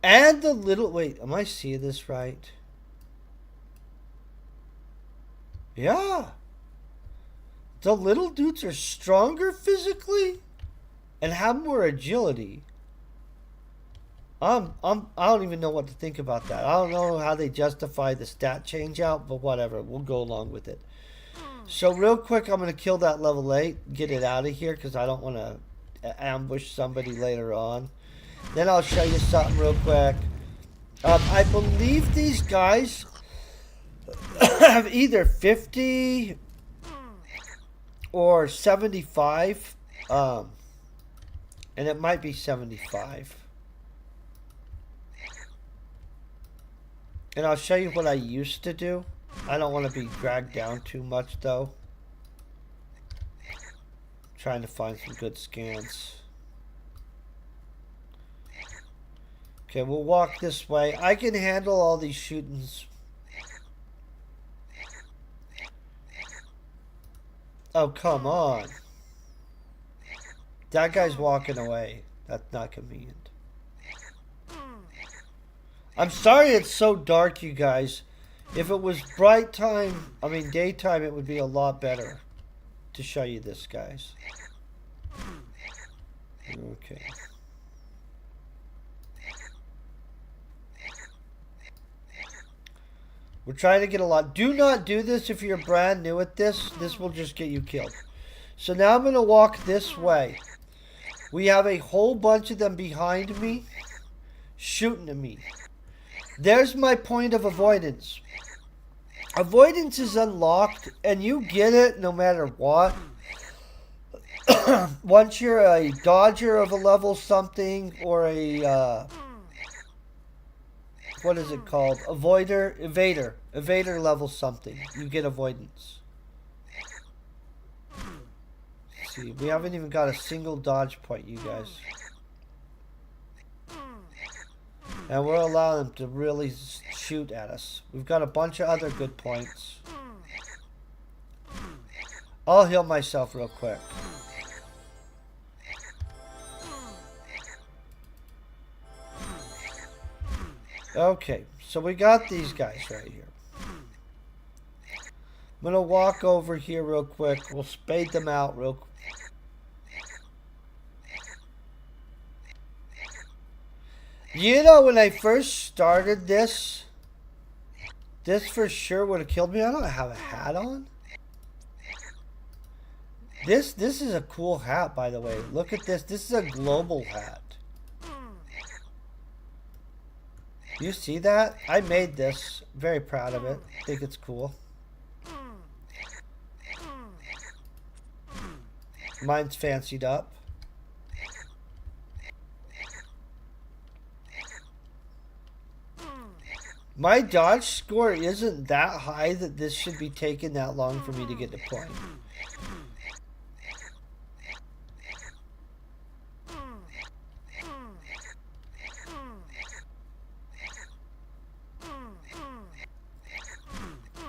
And the little... Wait, am I seeing this right? Yeah. The little dudes are stronger physically and have more agility. I don't even know what to think about that. I don't know how they justify the stat change out, but whatever. We'll go along with it. So real quick, I'm going to kill that level 8. Get it out of here because I don't want to ambush somebody later on. Then I'll show you something real quick. I believe these guys have either 50 or 75. And it might be 75. And I'll show you what I used to do. I don't want to be dragged down too much though. Trying to find some good scans. Okay, we'll walk this way. I can handle all these shootings. Oh, come on. That guy's walking away. That's not convenient. I'm sorry it's so dark, you guys. If it was daytime, it would be a lot better to show you this, guys. Okay. We're trying to get a lot. Do not do this if you're brand new at this. This will just get you killed. So now I'm going to walk this way. We have a whole bunch of them behind me shooting at me. There's my point of avoidance. Avoidance is unlocked, and you get it no matter what. Once you're a dodger of a level something, or a, what is it called? Evader level something. You get avoidance. Let's see, we haven't even got a single dodge point, you guys. And we're allowing them to really shoot at us. We've got a bunch of other good points. I'll heal myself real quick. Okay, so we got these guys right here. I'm going to walk over here real quick. We'll spade them out real quick. You know, when I first started this for sure would have killed me. I don't have a hat on. This is a cool hat, by the way. Look at this. This is a global hat. You see that? I made this. Very proud of it. Think it's cool. Mine's fancied up. My dodge score isn't that high that this should be taking that long for me to get to point.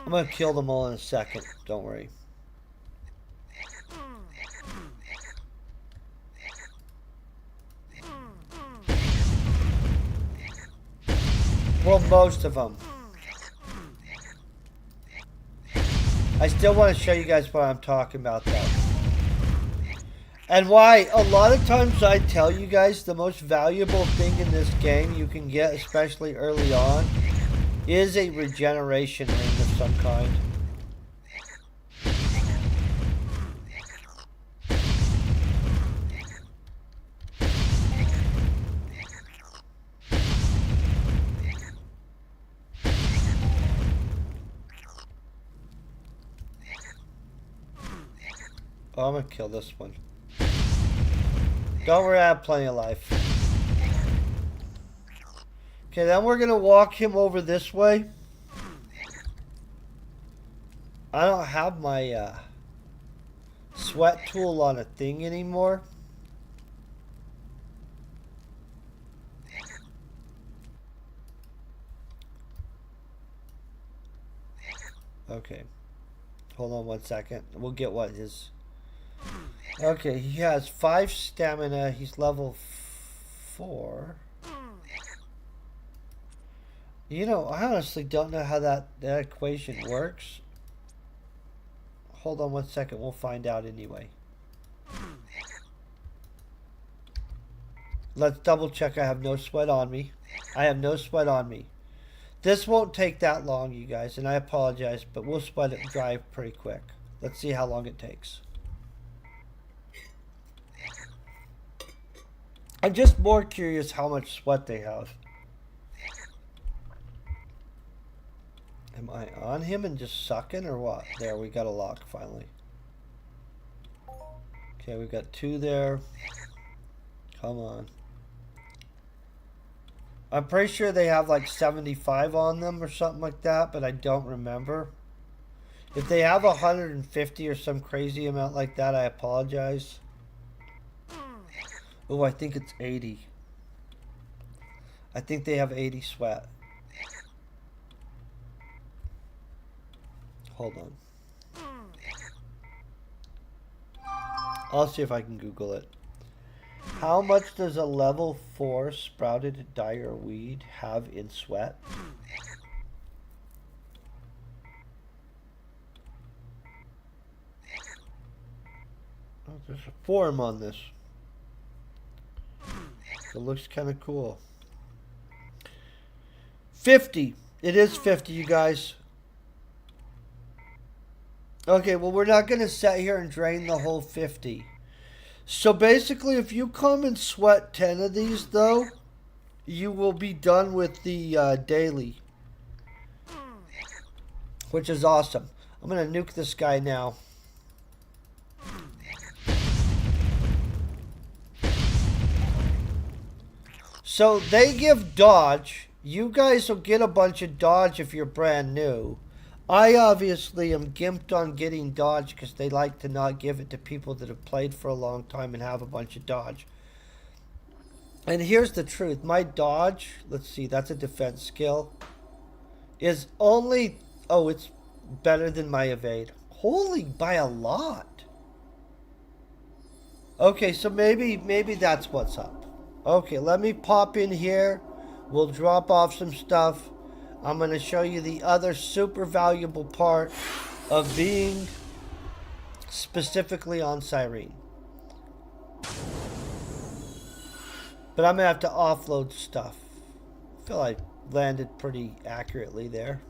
I'm going to kill them all in a second. Don't worry. Well, most of them. I still want to show you guys what I'm talking about, though. And why, a lot of times I tell you guys the most valuable thing in this game you can get, especially early on, is a regeneration ring of some kind. Oh, I'm gonna kill this one. Don't worry, I have plenty of life. Okay, then we're gonna walk him over this way. I don't have my sweat tool on a thing anymore. Okay. Hold on 1 second. We'll get what his... Okay, he has 5 stamina. He's level 4. You know, I honestly don't know how that equation works. Hold on 1 second. We'll find out anyway. Let's double check I have no sweat on me. I have no sweat on me. This won't take that long, you guys, and I apologize, but we'll sweat it dry pretty quick. Let's see how long it takes. I'm just more curious how much sweat they have. Am I on him and just sucking or what? There, we got a lock finally. Okay, we got 2 there. Come on. I'm pretty sure they have like 75 on them or something like that, but I don't remember. If they have 150 or some crazy amount like that, I apologize. Oh, I think it's 80. I think they have 80 sweat. Hold on. I'll see if I can Google it. How much does a level 4 sprouted dire weed have in sweat? Oh, there's a forum on this. It looks kind of cool. 50. It is 50, you guys. Okay, well, we're not going to sit here and drain the whole 50. So basically, if you come and sweat 10 of these, though, you will be done with the daily. Which is awesome. I'm going to nuke this guy now. So they give dodge. You guys will get a bunch of dodge if you're brand new. I obviously am gimped on getting dodge because they like to not give it to people that have played for a long time and have a bunch of dodge. And here's the truth. My dodge, let's see, that's a defense skill, is only, oh, it's better than my evade. Holy, by a lot. Okay, so maybe that's what's up. Okay, let me pop in here. We'll drop off some stuff. I'm going to show you the other super valuable part of being specifically on Cyrene. But I'm going to have to offload stuff. I feel I landed pretty accurately there.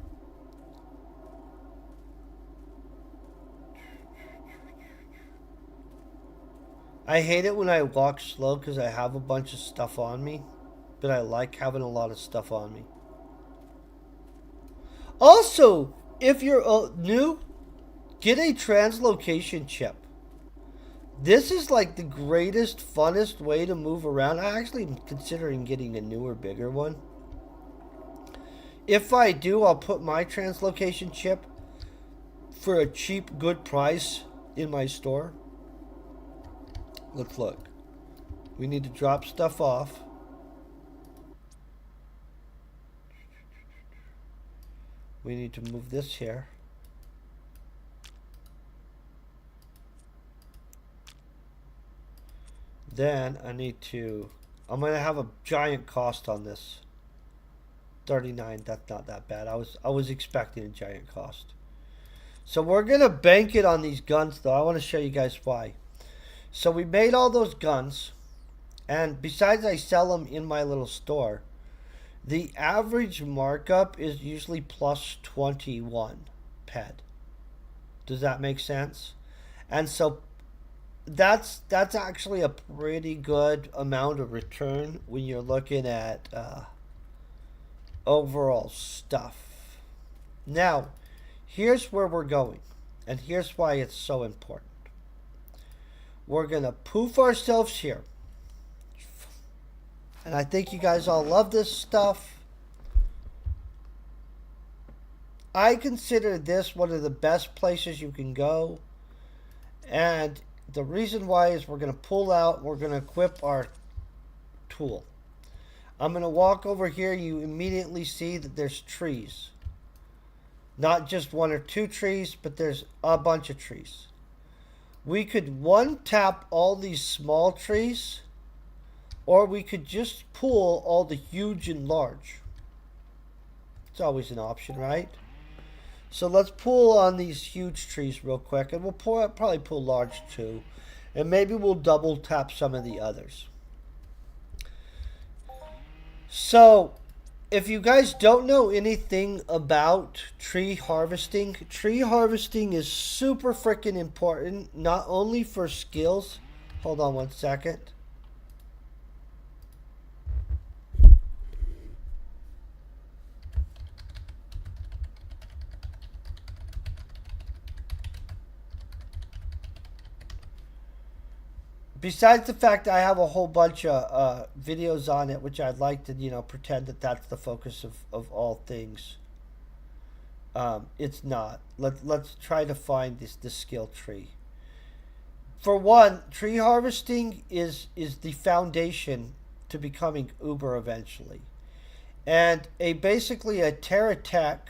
I hate it when I walk slow because I have a bunch of stuff on me. But I like having a lot of stuff on me. Also, if you're new, get a translocation chip. This is like the greatest, funnest way to move around. I actually am considering getting a newer, bigger one. If I do, I'll put my translocation chip for a cheap, good price in my store. Let's look. We need to drop stuff off. We need to move this here. Then I need to, I'm going to have a giant cost on this. 39, that's not that bad. I was expecting a giant cost. So we're going to bank it on these guns though. I want to show you guys why. So we made all those guns, and besides I sell them in my little store, the average markup is usually plus 21 PED. Does that make sense? And so that's actually a pretty good amount of return when you're looking at overall stuff. Now, here's where we're going, and here's why it's so important. We're going to poof ourselves here. And I think you guys all love this stuff. I consider this one of the best places you can go. And the reason why is we're going to pull out, we're going to equip our tool. I'm going to walk over here. You immediately see that there's trees. Not just one or two trees, but there's a bunch of trees. We could one tap all these small trees, or we could just pull all the huge and large. It's always an option, right? So let's pull on these huge trees real quick, and we'll probably pull large too. And maybe we'll double tap some of the others. So, if you guys don't know anything about tree harvesting is super freaking important, not only for skills. Hold on one second. Besides the fact that I have a whole bunch of videos on it, which I'd like to, pretend that that's the focus of all things. It's not. Let's try to find this skill tree. For one, tree harvesting is the foundation to becoming Uber eventually. And basically a Terra Tech,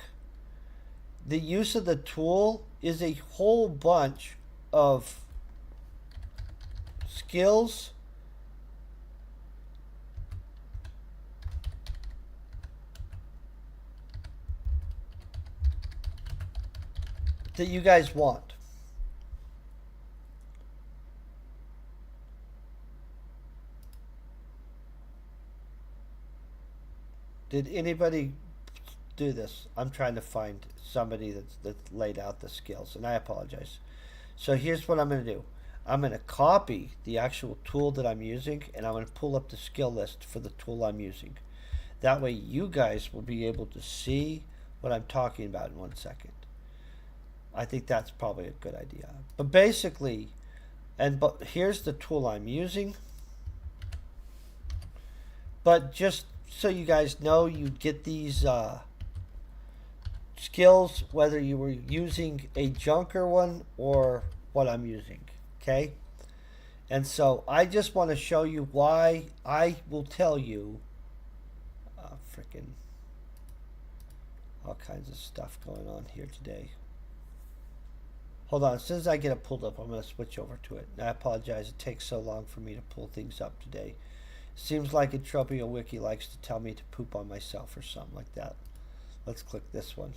the use of the tool is a whole bunch of skills that you guys want. Did anybody do this? I'm trying to find somebody that's laid out the skills, and I apologize. So here's what I'm going to do. I'm going to copy the actual tool that I'm using, and I'm going to pull up the skill list for the tool I'm using. That way you guys will be able to see what I'm talking about in 1 second. I think that's probably a good idea. But basically, but here's the tool I'm using. But just so you guys know, you get these skills whether you were using a junker one or what I'm using. Okay, and so I just want to show you why I will tell you freaking all kinds of stuff going on here today. Hold on, as soon as I get it pulled up, I'm going to switch over to it. And I apologize, it takes so long for me to pull things up today. Seems like Entropia Wiki likes to tell me to poop on myself or something like that. Let's click this one.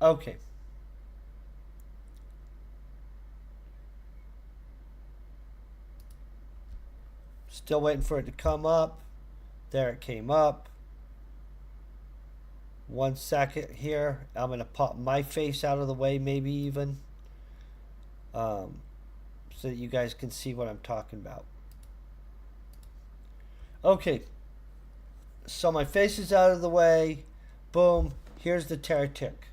Okay. Still waiting for it to come up. There it came up. 1 second here. I'm going to pop my face out of the way, maybe even. So that you guys can see what I'm talking about. Okay. So my face is out of the way. Boom. Here's the Terra Tech.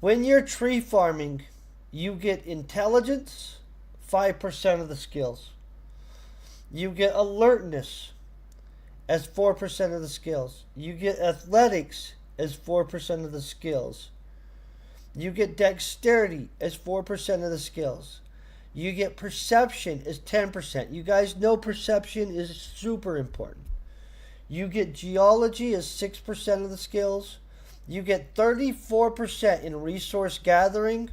When you're tree farming, you get intelligence, 5% of the skills. You get alertness as 4% of the skills. You get athletics as 4% of the skills. You get dexterity as 4% of the skills. You get perception as 10%. You guys know perception is super important. You get geology as 6% of the skills. You get 34% in resource gathering,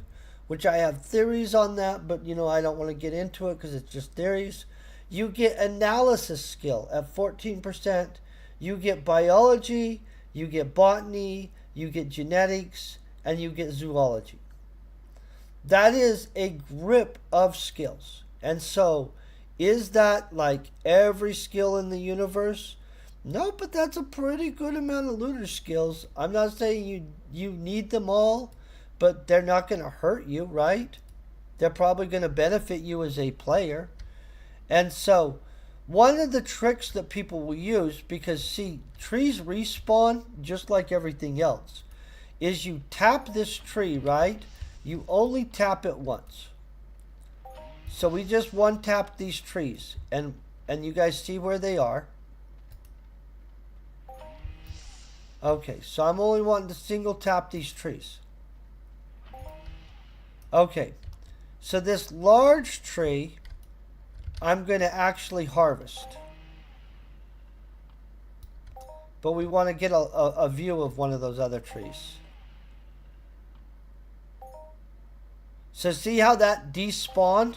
which I have theories on that, but I don't want to get into it because it's just theories. You get analysis skill at 14%. You get biology, you get botany, you get genetics, and you get zoology. That is a grip of skills. And so, is that like every skill in the universe? No, but that's a pretty good amount of looter skills. I'm not saying you need them all, but they're not going to hurt you, right? They're probably going to benefit you as a player. And so, one of the tricks that people will use, because see, trees respawn just like everything else. is you tap this tree, right? You only tap it once. So we just one tap these trees, and you guys see where they are. Okay, so I'm only wanting to single tap these trees. Okay, so this large tree, I'm going to actually harvest. But we want to get a view of one of those other trees. So see how that despawned?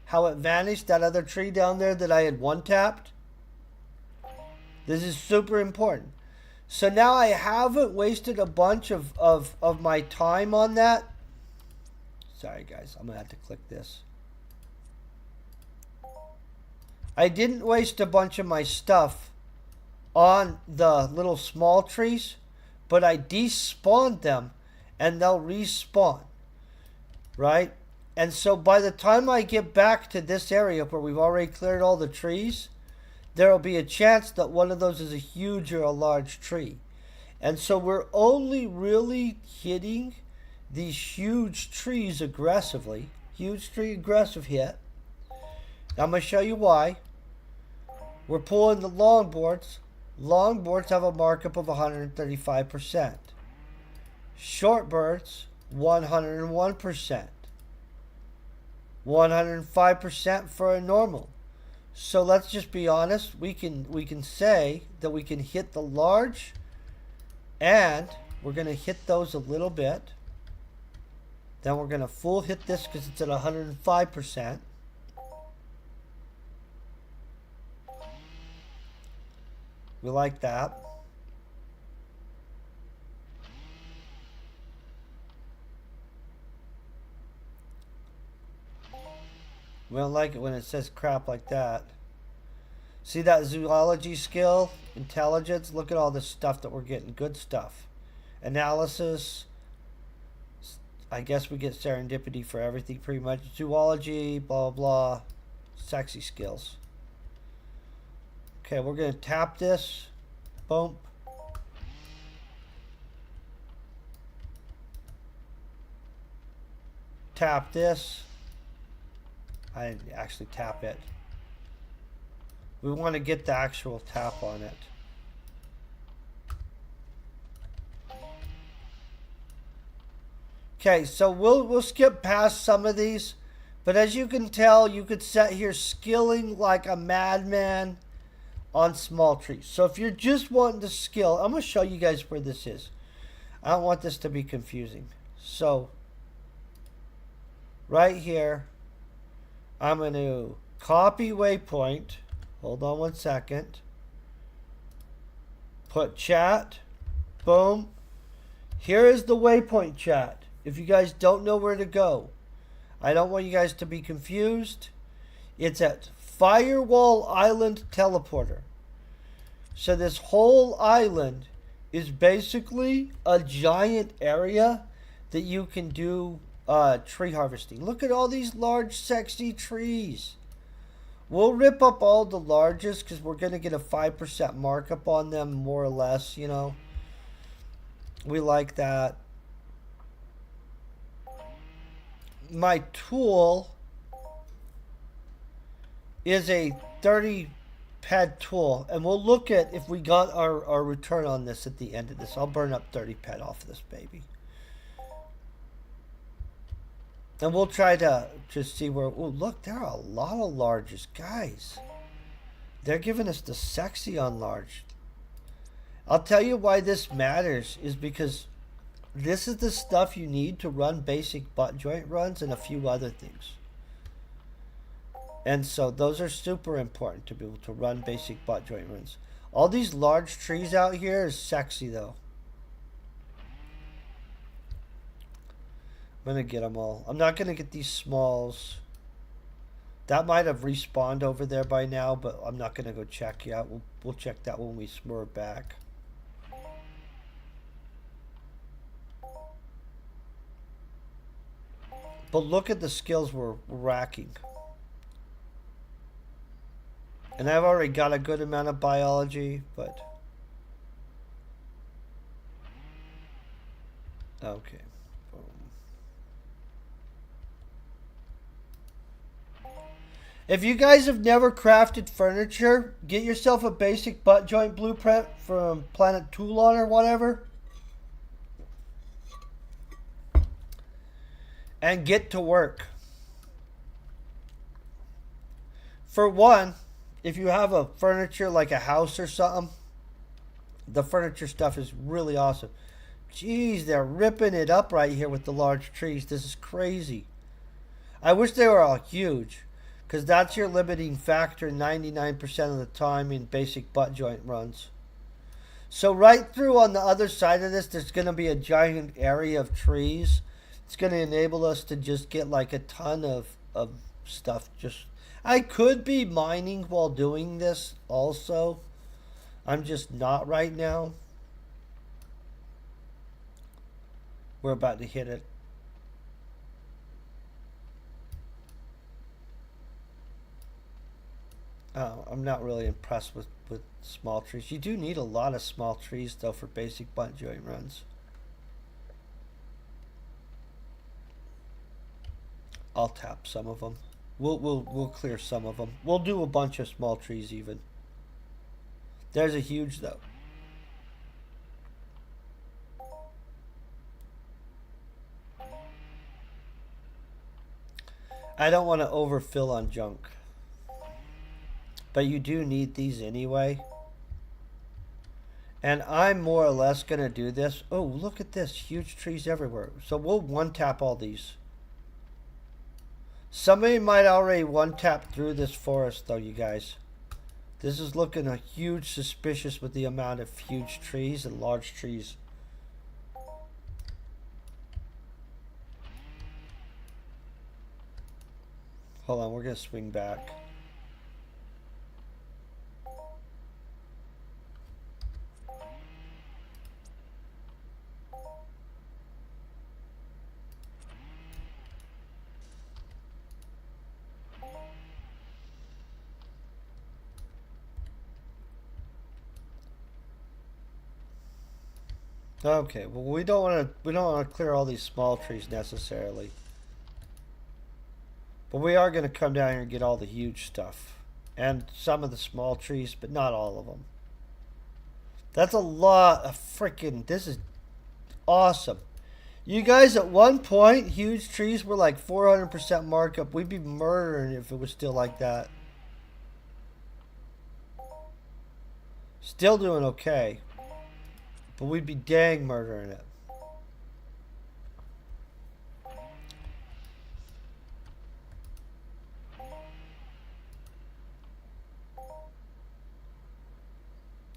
How it vanished, that other tree down there that I had one tapped? This is super important. So now I haven't wasted a bunch of my time on that. Sorry guys, I'm going to have to click this. I didn't waste a bunch of my stuff on the little small trees, but I despawned them and they'll respawn, right? And so by the time I get back to this area where we've already cleared all the trees, there will be a chance that one of those is a huge or a large tree. And so we're only really hitting these huge trees aggressively. Huge tree aggressive hit. I'm going to show you why. We're pulling the longboards. Longboards have a markup of 135%. Shortbirds, 101%. 105% for a normal. So let's just be honest. We can say that we can hit the large, and we're going to hit those a little bit. Then we're going to full hit this because it's at 105%. We like that. We don't like it when it says crap like that. See that zoology skill? Intelligence? Look at all this stuff that we're getting. Good stuff. Analysis. I guess we get serendipity for everything pretty much. Zoology, blah, blah, blah. Sexy skills. Okay, we're going to tap this. Boom. Tap this. I didn't actually tap it. We want to get the actual tap on it. Okay, so we'll skip past some of these, but as you can tell, you could sit here skilling like a madman on small trees. So if you're just wanting to skill, I'm going to show you guys where this is. I don't want this to be confusing. So right here, I'm going to copy waypoint. Hold on one second. Put chat. Boom. Here is the waypoint chat. If you guys don't know where to go, I don't want you guys to be confused. It's at Firewall Island Teleporter. So this whole island is basically a giant area that you can do tree harvesting. Look at all these large, sexy trees. We'll rip up all the largest because we're going to get a 5% markup on them, more or less, you know. We like that. My tool is a 30 ped tool, and we'll look at if we got our return on this at the end of this. I'll burn up 30 ped off this baby. And we'll try to just see where... Oh, look, there are a lot of larges. Guys, they're giving us the sexy on large. I'll tell you why this matters is because this is the stuff you need to run basic butt joint runs and a few other things. And so those are super important to be able to run basic butt joint runs. All these large trees out here is sexy, though. I'm going to get them all. I'm not going to get these smalls. That might have respawned over there by now, but I'm not going to go check yet. We'll check that when we swerve back. But look at the skills we're racking. And I've already got a good amount of biology, but... Okay. If you guys have never crafted furniture, get yourself a basic butt joint blueprint from Planet Toolon or whatever. And get to work. For one, if you have a furniture like a house or something, the furniture stuff is really awesome. Jeez, they're ripping it up right here with the large trees. This is crazy. I wish they were all huge, because that's your limiting factor 99% of the time in basic butt joint runs. So right through on the other side of this, there's going to be a giant area of trees. It's going to enable us to just get like a ton of stuff. I could be mining while doing this also. I'm just not right now. We're about to hit it. I'm not really impressed with small trees. You do need a lot of small trees though for basic butt joint runs. I'll tap some of them. We'll clear some of them. We'll do a bunch of small trees even. There's a huge though. I don't want to overfill on junk. But you do need these anyway. And I'm more or less going to do this. Oh, look at this. Huge trees everywhere. So we'll one-tap all these. Somebody might already one-tap through this forest, though, you guys. This is looking a huge suspicious with the amount of huge trees and large trees. Hold on, we're going to swing back. Okay, well we don't want to clear all these small trees necessarily. But we are going to come down here and get all the huge stuff. And some of the small trees, but not all of them. That's a lot of freaking... This is awesome. You guys, at one point, huge trees were like 400% markup. We'd be murdering if it was still like that. Still doing okay. But we'd be dang murdering it.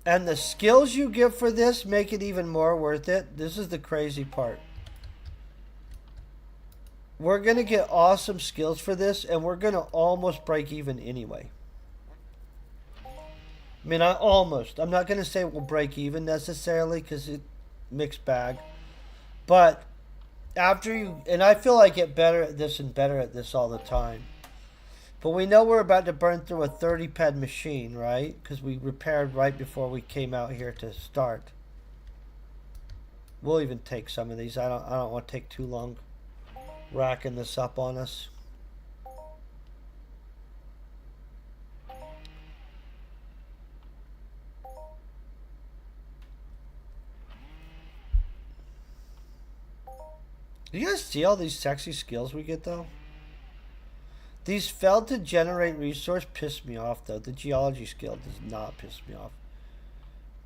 And the skills you get for this make it even more worth it. This is the crazy part. We're going to get awesome skills for this, and we're going to almost break even anyway. I mean, I'm not going to say we'll break even necessarily, because it's mixed bag. But after you... And I feel I get better at this and better at this all the time. But we know we're about to burn through a 30-ped machine, right? Because we repaired right before we came out here to start. We'll even take some of these. I don't want to take too long racking this up on us. Do you guys see all these sexy skills we get though? These failed to generate resource piss me off though. The geology skill does not piss me off.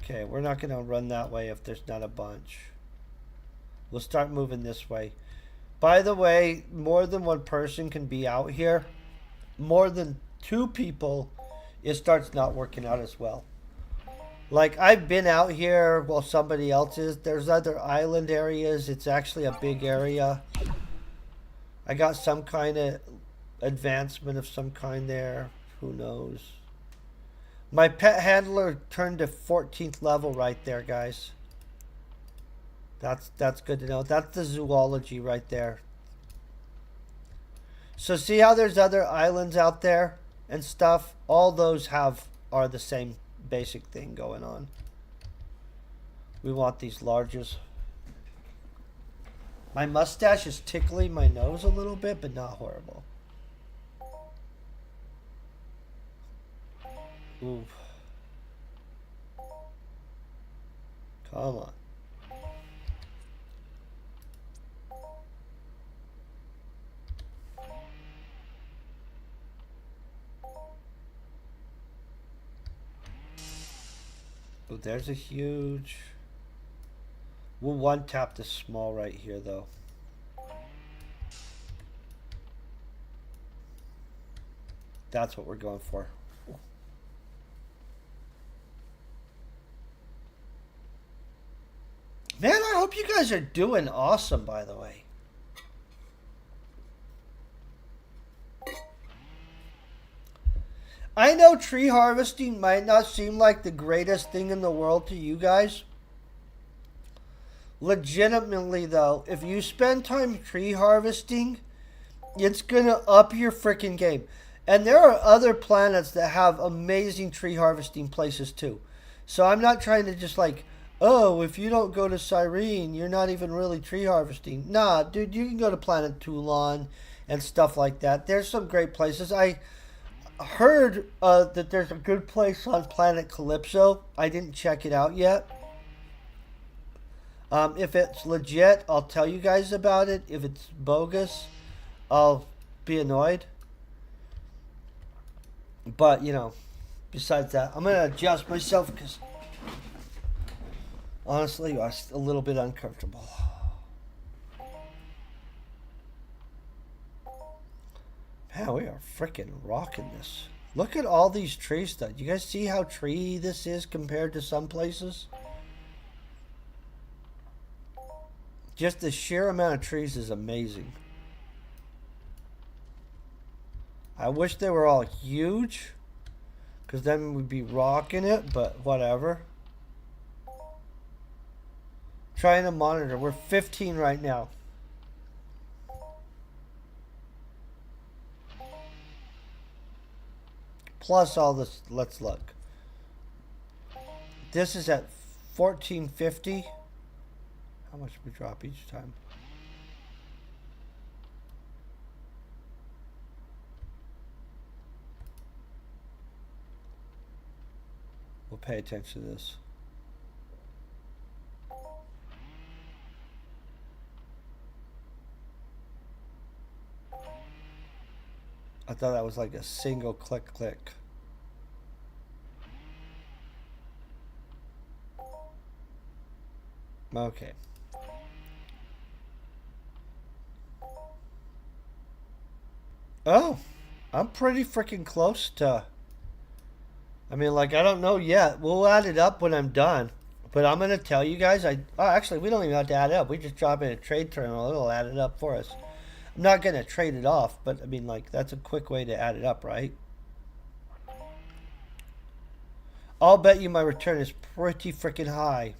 Okay, we're not going to run that way if there's not a bunch. We'll start moving this way. By the way, more than one person can be out here. More than 2 people, it starts not working out as well. Like, I've been out here while somebody else is. There's other island areas. It's actually a big area. I got some kind of advancement of some kind there. Who knows? My pet handler turned to 14th level right there, guys. That's good to know. That's the zoology right there. So see how there's other islands out there and stuff? All those are the same basic thing going on. We want these larges. My mustache is tickling my nose a little bit, but not horrible. Ooh. Come on. Oh, there's a huge... We'll one tap the small right here, though. That's what we're going for. Man, I hope you guys are doing awesome, by the way. I know tree harvesting might not seem like the greatest thing in the world to you guys. Legitimately, though, if you spend time tree harvesting, it's going to up your freaking game. And there are other planets that have amazing tree harvesting places, too. So I'm not trying to just like... Oh, if you don't go to Cyrene, you're not even really tree harvesting. Nah, dude, you can go to Planet Toulon and stuff like that. There's some great places. I heard that there's a good place on Planet Calypso. I didn't check it out yet. If it's legit, I'll tell you guys about it. If it's bogus, I'll be annoyed. But, you know, besides that, I'm going to adjust myself because... Honestly, I was a little bit uncomfortable. Man, we are freaking rocking this. Look at all these trees, though. You guys see how tree this is compared to some places? Just the sheer amount of trees is amazing. I wish they were all huge, because then we'd be rocking it, but whatever. Trying to monitor. We're 15 right now. Plus all this. Let's look. This is at 1450. How much we drop each time? We'll pay attention to this. I thought that was like a single click. Okay. Oh, I'm pretty freaking close to... I mean, like, I don't know yet. We'll add it up when I'm done. But I'm going to tell you guys, oh, actually, we don't even have to add it up. We just drop in a trade terminal. It'll add it up for us. I'm not going to trade it off, but I mean, like, that's a quick way to add it up, right? I'll bet you my return is pretty freaking high.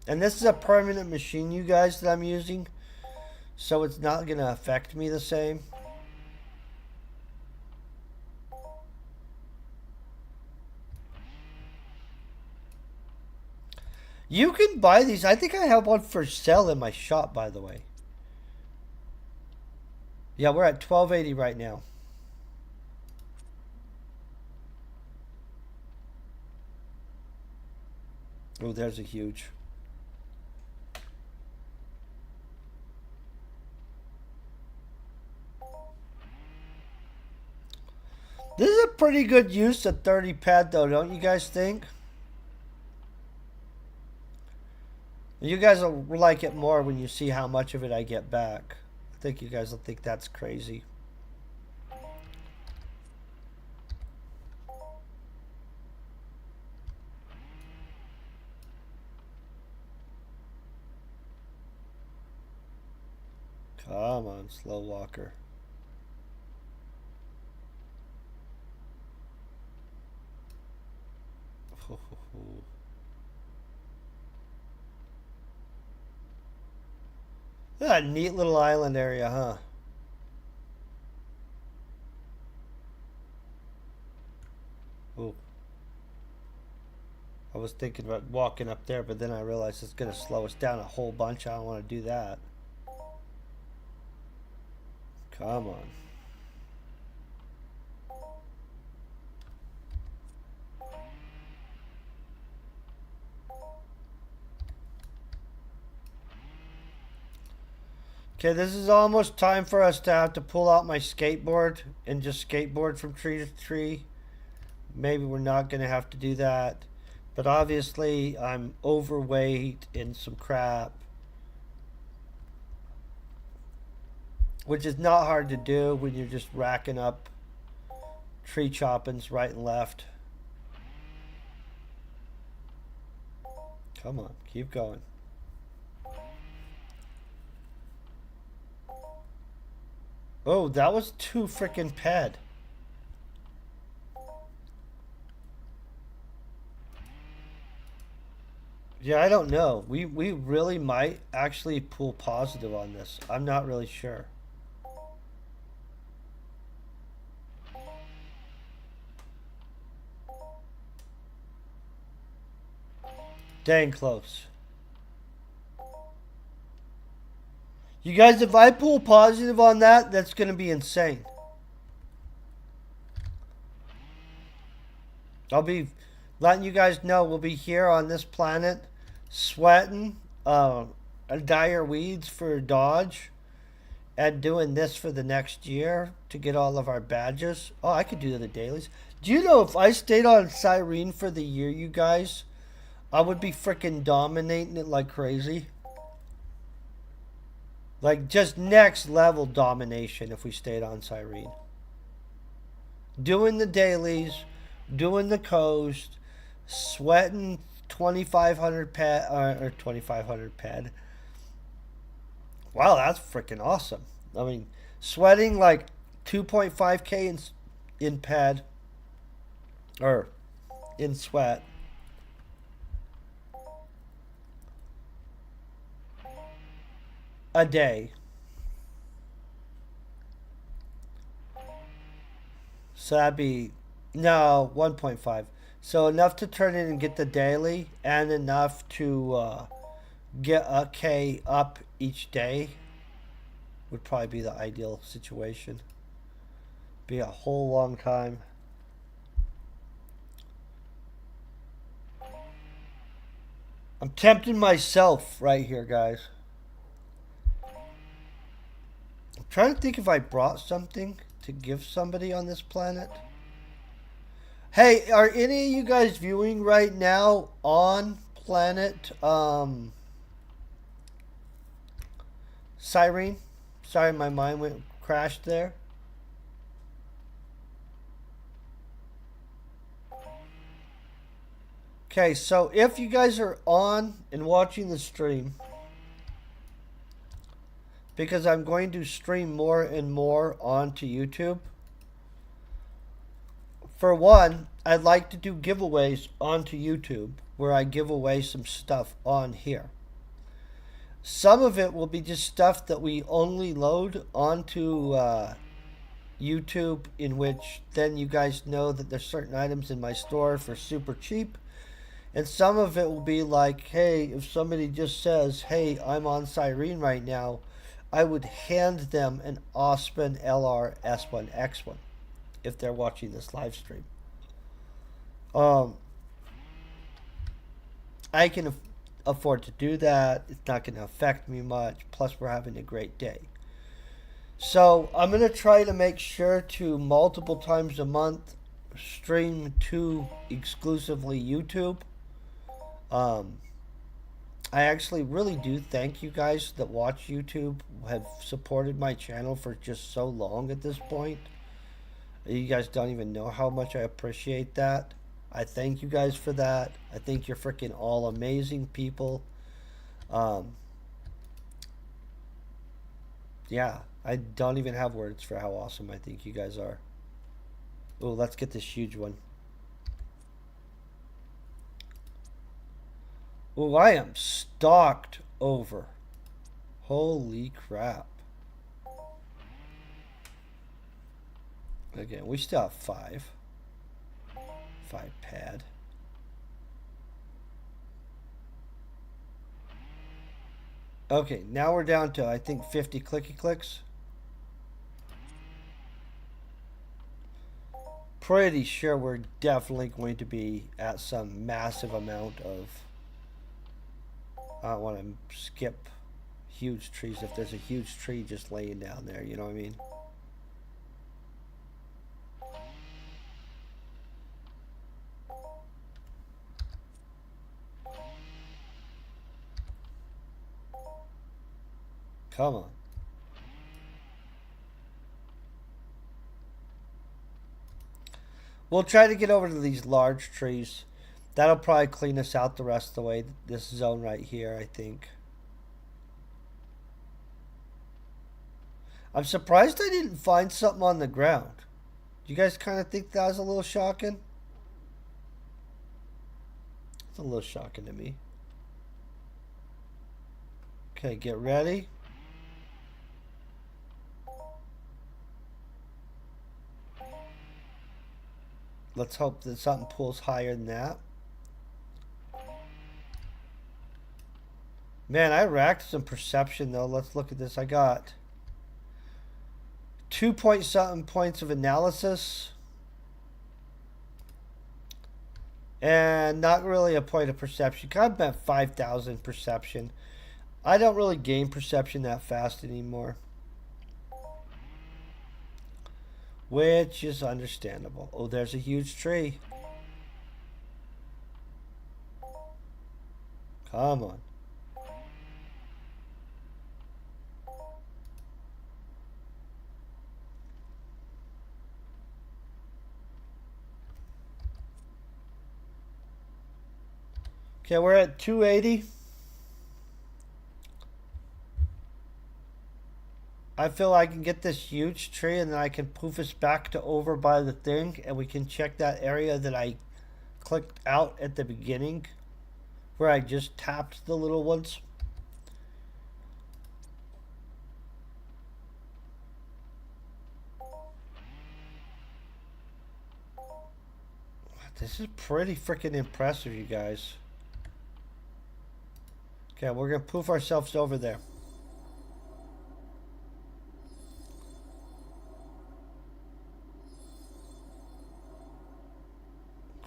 And this is a permanent machine, you guys, that I'm using. So it's not going to affect me the same. You can buy these. I think I have one for sale in my shop, by the way. Yeah, we're at 1280 right now. Oh, there's a huge. This is a pretty good use of 30 pad, though, don't you guys think? You guys will like it more when you see how much of it I get back. I think you guys will think that's crazy. Come on, slow walker. A neat little island area, huh? Ooh. I was thinking about walking up there, but then I realized it's going to slow us down a whole bunch. I don't want to do that. Come on. Okay, this is almost time for us to have to pull out my skateboard and just skateboard from tree to tree. Maybe we're not going to have to do that. But obviously, I'm overweight in some crap, which is not hard to do when you're just racking up tree choppings right and left. Come on, keep going. Oh, that was too freaking ped. Yeah, I don't know. We really might actually pull positive on this. I'm not really sure. Dang close. You guys, if I pull positive on that, that's going to be insane. I'll be letting you guys know we'll be here on this planet sweating dire weeds for Dodge and doing this for the next year to get all of our badges. Oh, I could do the dailies. Do you know if I stayed on Cyrene for the year, you guys, I would be freaking dominating it like crazy. Like just next level domination if we stayed on Cyrene. Doing the dailies, doing the coast, sweating 2,500 ped or 2,500 ped. Wow, that's freaking awesome. I mean, sweating like 2.5k in ped or in sweat. A day. So that'd be, no, 1.5. So enough to turn in and get the daily and enough to get a K up each day would probably be the ideal situation. Be a whole long time. I'm tempting myself right here, guys. I'm trying to think if I brought something to give somebody on this planet. Hey, are any of you guys viewing right now on planet Cyrene? Sorry, my mind went crashed there. Okay, so if you guys are on and watching the stream, because I'm going to stream more and more onto YouTube. For one, I'd like to do giveaways onto YouTube where I give away some stuff on here. Some of it will be just stuff that we only load onto YouTube, in which then you guys know that there's certain items in my store for super cheap. And some of it will be like, hey, if somebody just says, hey, I'm on Cyrene right now, I would hand them an Ozpyn LR-S1 X1 if they're watching this live stream. I can afford to do that. It's not going to affect me much. Plus, we're having a great day. So I'm going to try to make sure to multiple times a month stream to exclusively YouTube. I actually really do thank you guys that watch YouTube, have supported my channel for just so long at this point. You guys don't even know how much I appreciate that. I thank you guys for that. I think you're freaking all amazing people. Yeah, I don't even have words for how awesome I think you guys are. Oh, let's get this huge one. Oh, I am stalked over. Holy crap. Again, we still have 5 pad. Okay, now we're down to, I think, 50 clicky clicks. pretty sure we're definitely going to be at some massive amount of... I don't want to skip huge trees if there's a huge tree just laying down there, you know what I mean? Come on. We'll try to get over to these large trees. That'll probably clean us out the rest of the way. This zone right here, I think. I'm surprised I didn't find something on the ground. Do you guys kind of think that was a little shocking? It's a little shocking to me. Okay, get ready. Let's hope that something pulls higher than that. Man, I racked some perception though. Let's look at this. I got 2 point something points of analysis. And not really a point of perception. Kind of bet 5,000 perception. I don't really gain perception that fast anymore. Which is understandable. Oh, there's a huge tree. Come on. Okay, we're at 280. I feel I can get this huge tree and then I can poof us back to over by the thing and we can check that area that I clicked out at the beginning where I just tapped the little ones. This is pretty freaking impressive, you guys. Okay, we're going to poof ourselves over there.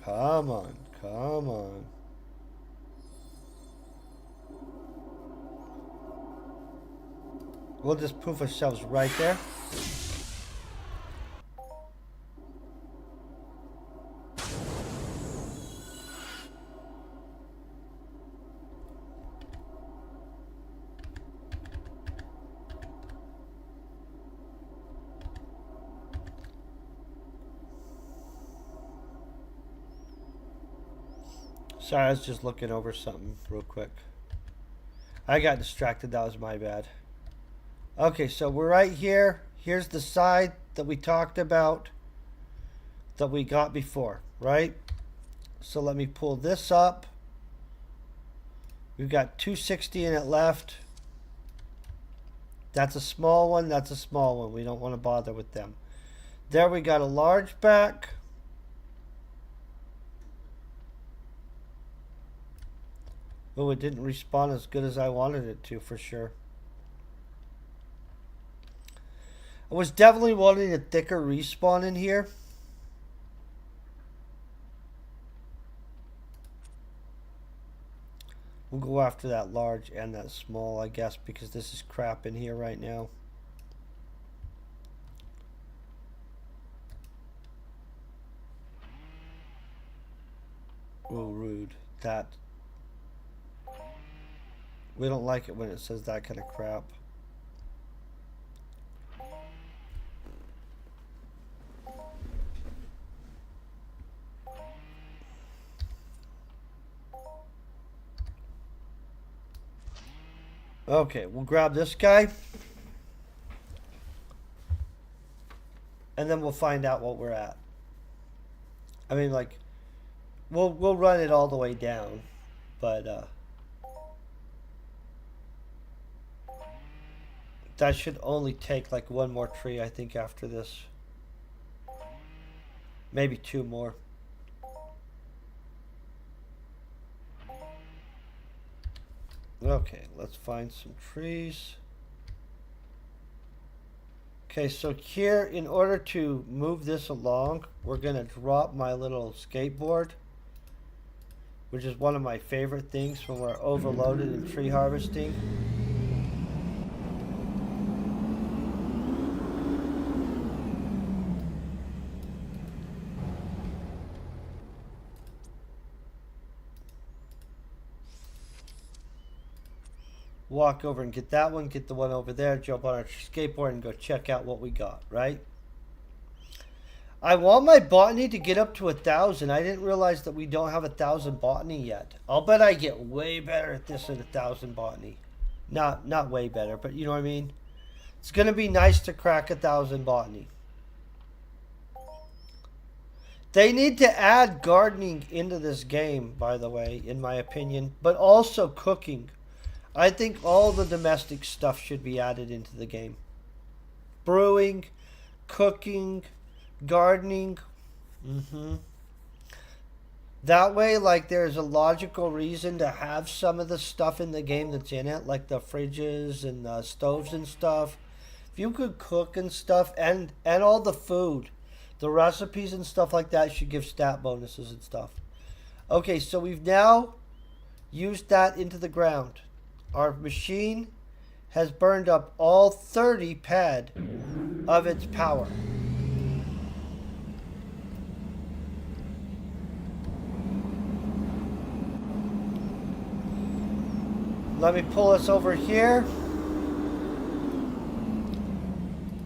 Come on, come on. We'll just poof ourselves right there. Sorry, I was just looking over something real quick. I got distracted. That was my bad. Okay, so we're right here. Here's the side that we talked about that we got before, right? So let me pull this up. We've got 260 in it left. That's a small one. That's a small one. We don't want to bother with them. There we got a large back. Oh, it didn't respawn as good as I wanted it to, for sure. I was definitely wanting a thicker respawn in here. We'll go after that large and that small, I guess, because this is crap in here right now. Oh, rude. That... We don't like it when it says that kind of crap. Okay, we'll grab this guy. And then we'll find out what we're at. I mean, like, we'll run it all the way down. But, that should only take like one more tree, I think, after this. Maybe two more. Okay, let's find some trees. Okay, so here, in order to move this along, we're going to drop my little skateboard, which is one of my favorite things when we're overloaded in tree harvesting. Walk over and get that one, get the one over there, jump on our skateboard and go check out what we got, right? I want my botany to get up to 1,000. I didn't realize that we don't have 1,000 botany yet. I'll bet I get way better at this at 1,000 botany. Not way better, but you know what I mean? It's going to be nice to crack 1,000 botany. They need to add gardening into this game, by the way, in my opinion, but also cooking. I think all the domestic stuff should be added into the game. Brewing, cooking, gardening. That way, like, there's a logical reason to have some of the stuff in the game that's in it, like the fridges and the stoves and stuff. If you could cook and stuff, and all the food, the recipes and stuff like that should give stat bonuses and stuff. Okay, so we've now used that into the ground. Our machine has burned up all 30 pad of its power. Let me pull this over here.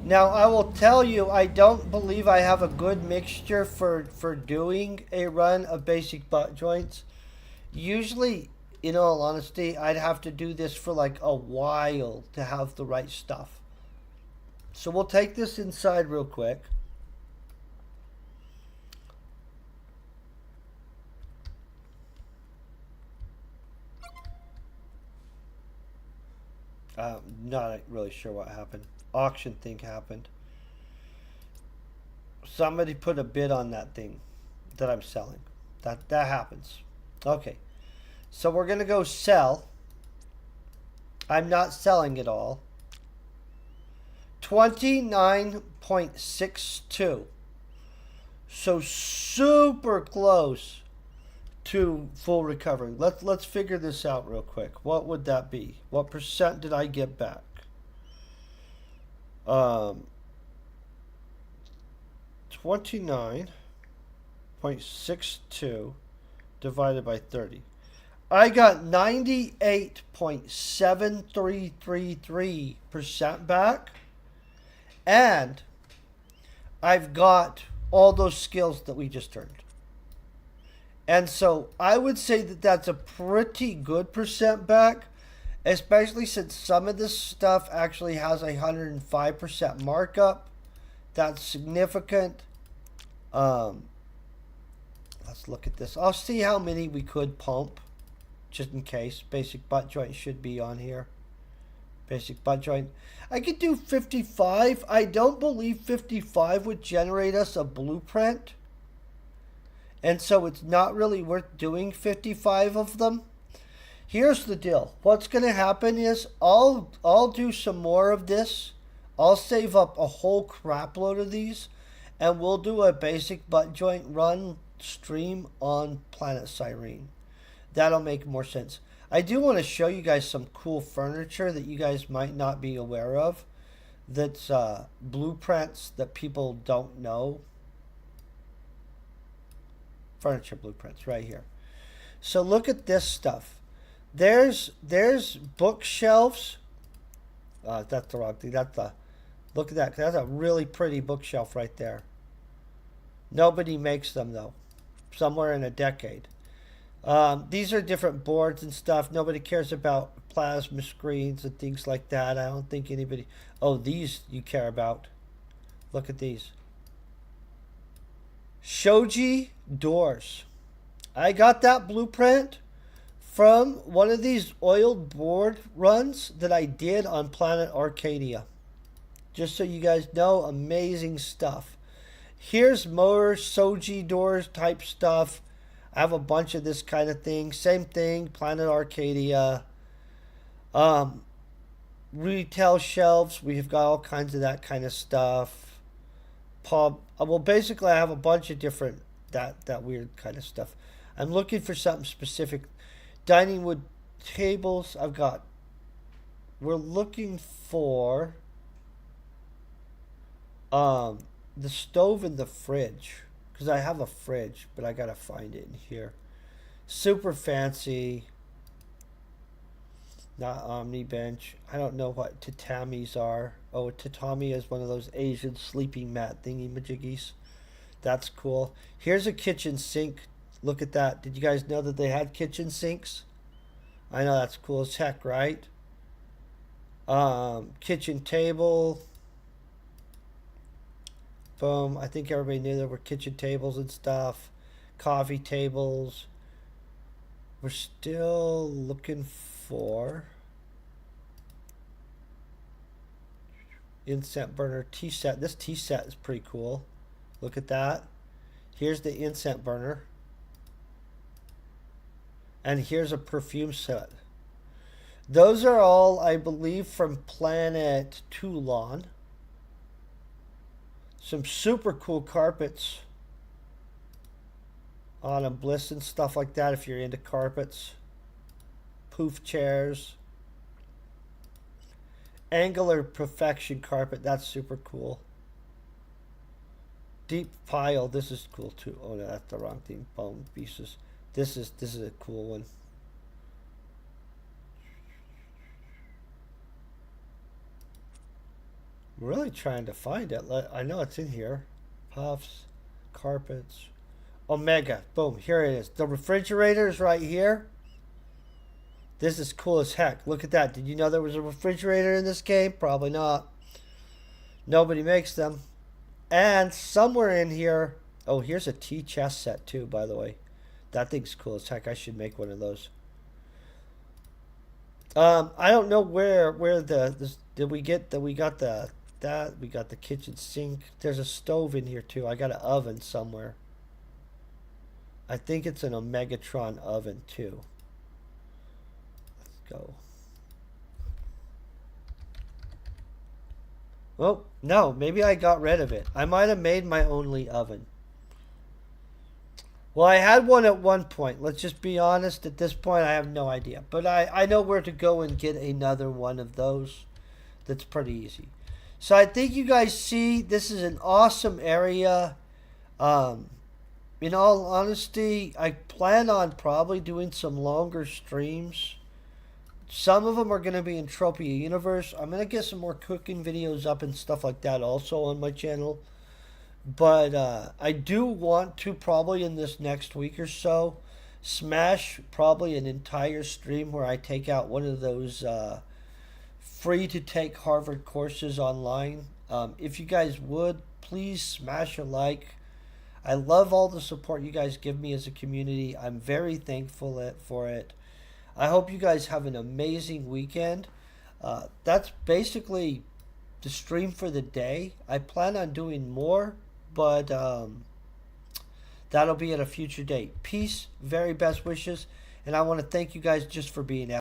Now, I will tell you, I don't believe I have a good mixture for doing a run of basic butt joints. Usually, in all honesty, I'd have to do this for like a while to have the right stuff. So we'll take this inside real quick. Not really sure what happened. Auction thing happened. Somebody put a bid on that thing that I'm selling. That happens. Okay. So we're going to go sell. I'm not selling it all. 29.62. So super close to full recovery. Let's figure this out real quick. What would that be? What percent did I get back? 29.62 divided by 30. I got 98.7333% back, and I've got all those skills that we just earned. And so I would say that that's a pretty good percent back, especially since some of this stuff actually has a 105% markup. That's significant. Let's look at this. I'll see how many we could pump, just in case. Basic butt joint should be on here. Basic butt joint. I could do 55. I don't believe 55 would generate us a blueprint. And so it's not really worth doing 55 of them. Here's the deal. What's going to happen is I'll do some more of this. I'll save up a whole crap load of these, and we'll do a basic butt joint run stream on Planet Cyrene. That'll make more sense. I do want to show you guys some cool furniture that you guys might not be aware of. That's blueprints that people don't know. Furniture blueprints right here. So look at this stuff. There's bookshelves. That's the wrong thing. Look at that. That's a really pretty bookshelf right there. Nobody makes them though. Somewhere in a decade. These are different boards and stuff. Nobody cares about plasma screens and things like that. I don't think anybody. Oh, these you care about. Look at these. Shoji doors. I got that blueprint from one of these oiled board runs that I did on Planet Arcadia. Just so you guys know, amazing stuff. Here's more Shoji doors type stuff. I have a bunch of this kind of thing. Same thing, Planet Arcadia. retail shelves. We have got all kinds of that kind of stuff. Pub. Well, basically, I have a bunch of different that weird kind of stuff. I'm looking for something specific. Dining wood tables. I've got. We're looking for the stove and the fridge because I have a fridge, but I gotta find it in here. Super fancy. Not Omni bench. I don't know what tatamis are. Oh, a tatami is one of those Asian sleeping mat thingy majiggies. That's cool. Here's a kitchen sink. Look at that. Did you guys know that they had kitchen sinks? I know that's cool as heck, right? Kitchen table. Boom. I think everybody knew there were kitchen tables and stuff. Coffee tables. We're still looking for incense burner tea set. This tea set is pretty cool. Look at that. Here's the incense burner. And here's a perfume set. Those are all, I believe, from Planet Toulon. Some super cool carpets. Autumn Bliss and stuff like that if you're into carpets. Poof chairs. Angular Perfection carpet. That's super cool. Deep pile. This is cool too. Oh no, that's the wrong thing. Bone pieces. This is a cool one. I'm really trying to find it. I know it's in here. Puffs, carpets. Omega. Boom. Here it is. The refrigerator is right here. This is cool as heck. Look at that. Did you know there was a refrigerator in this game? Probably not. Nobody makes them. And somewhere in here... Oh, here's a tea chest set too, by the way. That thing's cool as heck. I should make one of those. I don't know where did we get that we got the kitchen sink. There's a stove in here too. I got an oven somewhere. I think it's an Omegatron oven too. Let's go. Oh, no, maybe I got rid of it. I might have made my only oven. Well, I had one at one point. Let's just be honest. At this point, I have no idea. But I know where to go and get another one of those. That's pretty easy. So I think you guys see this is an awesome area. In all honesty, I plan on probably doing some longer streams. Some of them are going to be Entropia Universe. I'm going to get some more cooking videos up and stuff like that also on my channel. But I do want to probably in this next week or so smash probably an entire stream where I take out one of those free to take Harvard courses online. If you guys would, please smash a like. I love all the support you guys give me as a community. I'm very thankful for it. I hope you guys have an amazing weekend. That's basically the stream for the day. I plan on doing more, but that'll be at a future date. Peace, very best wishes, and I want to thank you guys just for being out.